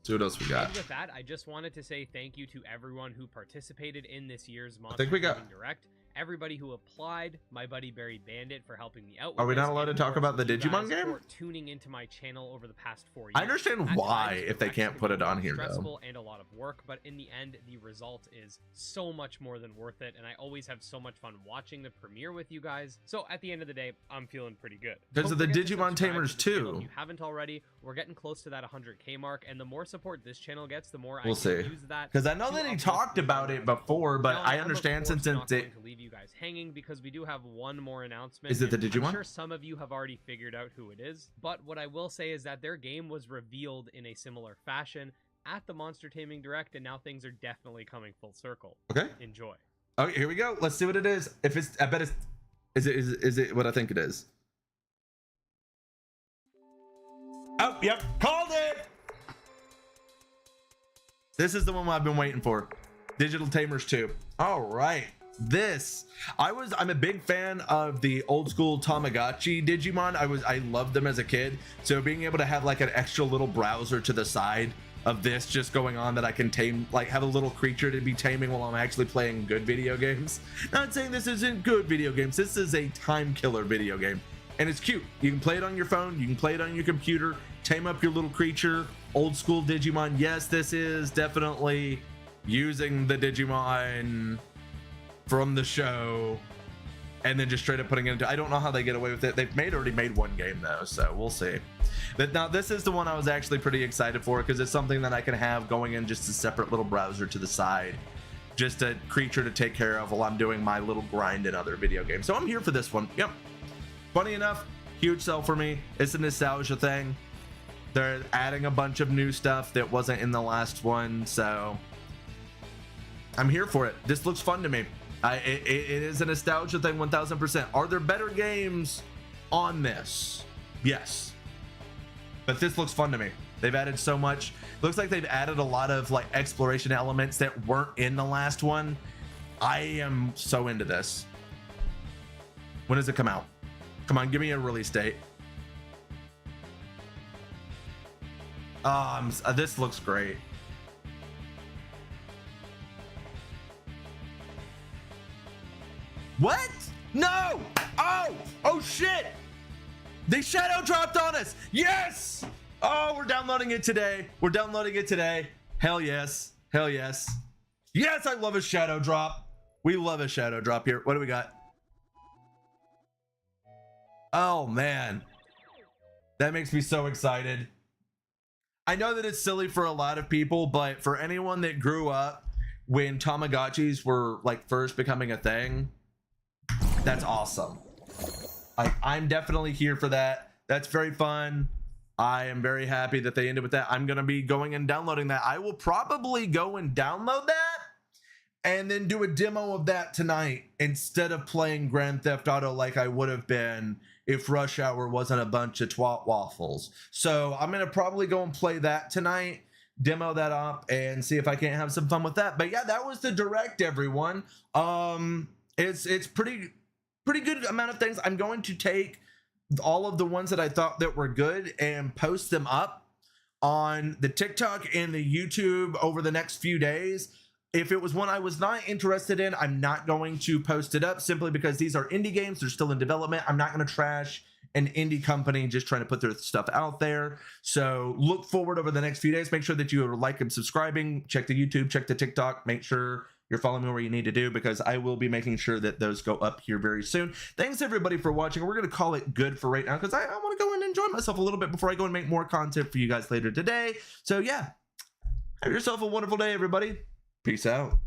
See what else we got. And with that, I just wanted to say thank you to everyone who participated in this year's Monster think we got- Taming Direct. Everybody who applied, my buddy Barry Bandit for helping me out with Are we not this, allowed to and talk of course about the you Digimon guys game? for tuning into my channel over the past 4 years. I understand At why times, if they directs can't can put be it on here, stressful though. and a lot of work, but in the end, the result is so much more than worth it, and I always have so much fun watching the premiere with you guys. So at the end of the day, I'm feeling pretty good. Because of Don't the forget to Digimon subscribe Tamers to the channel too. If you haven't already, we're getting close to that 100K mark, and the more support this channel gets, the more I We'll can see. use that. Because I know to that he uplift talked the about channel it before, but Now, I I'm, of understand course, since not it's going to leave you guys hanging because we do have one more announcement. Is it the and Digimon? I'm sure some of you have already figured out who it is, but what I will say is that their game was revealed in a similar fashion at the Monster Taming Direct, and now things are definitely coming full circle. Okay. Enjoy. Okay, here we go. Let's see what it is. If it's, I bet it's, is it what I think it is? Oh, yep, called it. This is the one I've been waiting for. Digital Tamers 2. All right. I'm a big fan of the old school Tamagotchi Digimon. I loved them as a kid. So being able to have like an extra little browser to the side of this just going on that I can tame, like have a little creature to be taming while I'm actually playing good video games. Not saying this isn't good video games. This is a time killer video game. And it's cute. You can play it on your phone. You can play it on your computer. Tame up your little creature. Old school Digimon. Yes, this is definitely using the Digimon from the show and then just straight up putting it into, I don't know how they get away with it. They've already made one game though, so we'll see. But now this is the one I was actually pretty excited for because it's something that I can have going in just a separate little browser to the side, just a creature to take care of while I'm doing my little grind in other video games. So I'm here for this one. Yep. Funny enough, huge sell for me. It's a nostalgia thing. They're adding a bunch of new stuff that wasn't in the last one, so I'm here for it. This looks fun to me. It is a nostalgia thing, 1000%. Are there better games on this? Yes. But this looks fun to me. They've added so much. Looks like they've added a lot of like exploration elements that weren't in the last one. I am so into this. When does it come out? Come on, give me a release date. This looks great. What? No! Oh shit! They shadow dropped on us! Yes! Oh, we're downloading it today. We're downloading it today. Hell yes. Hell yes. Yes, I love a shadow drop. We love a shadow drop here. What do we got? Oh man. That makes me so excited. I know that it's silly for a lot of people, but for anyone that grew up when Tamagotchis were like first becoming a thing, that's awesome. I'm definitely here for that. That's very fun. I am very happy that they ended with that. I'm going to be going and downloading that. I will probably go and download that and then do a demo of that tonight instead of playing Grand Theft Auto like I would have been if Rush Hour wasn't a bunch of twat waffles. So I'm going to probably go and play that tonight, demo that up, and see if I can't have some fun with that. But yeah, that was the direct, everyone. It's pretty good amount of things. I'm going to take all of the ones that I thought that were good and post them up on the TikTok and the YouTube over the next few days. If it was one I was not interested in, I'm not going to post it up simply because these are indie games. They're still in development. I'm not going to trash an indie company just trying to put their stuff out there. So look forward over the next few days. Make sure that you are like and subscribing. Check the YouTube, check the TikTok. Make sure you're following me where you need to do, because I will be making sure that those go up here very soon. Thanks everybody for watching. We're going to call it good for right now, because I want to go and enjoy myself a little bit before I go and make more content for you guys later today. So yeah, have yourself a wonderful day, everybody. Peace out.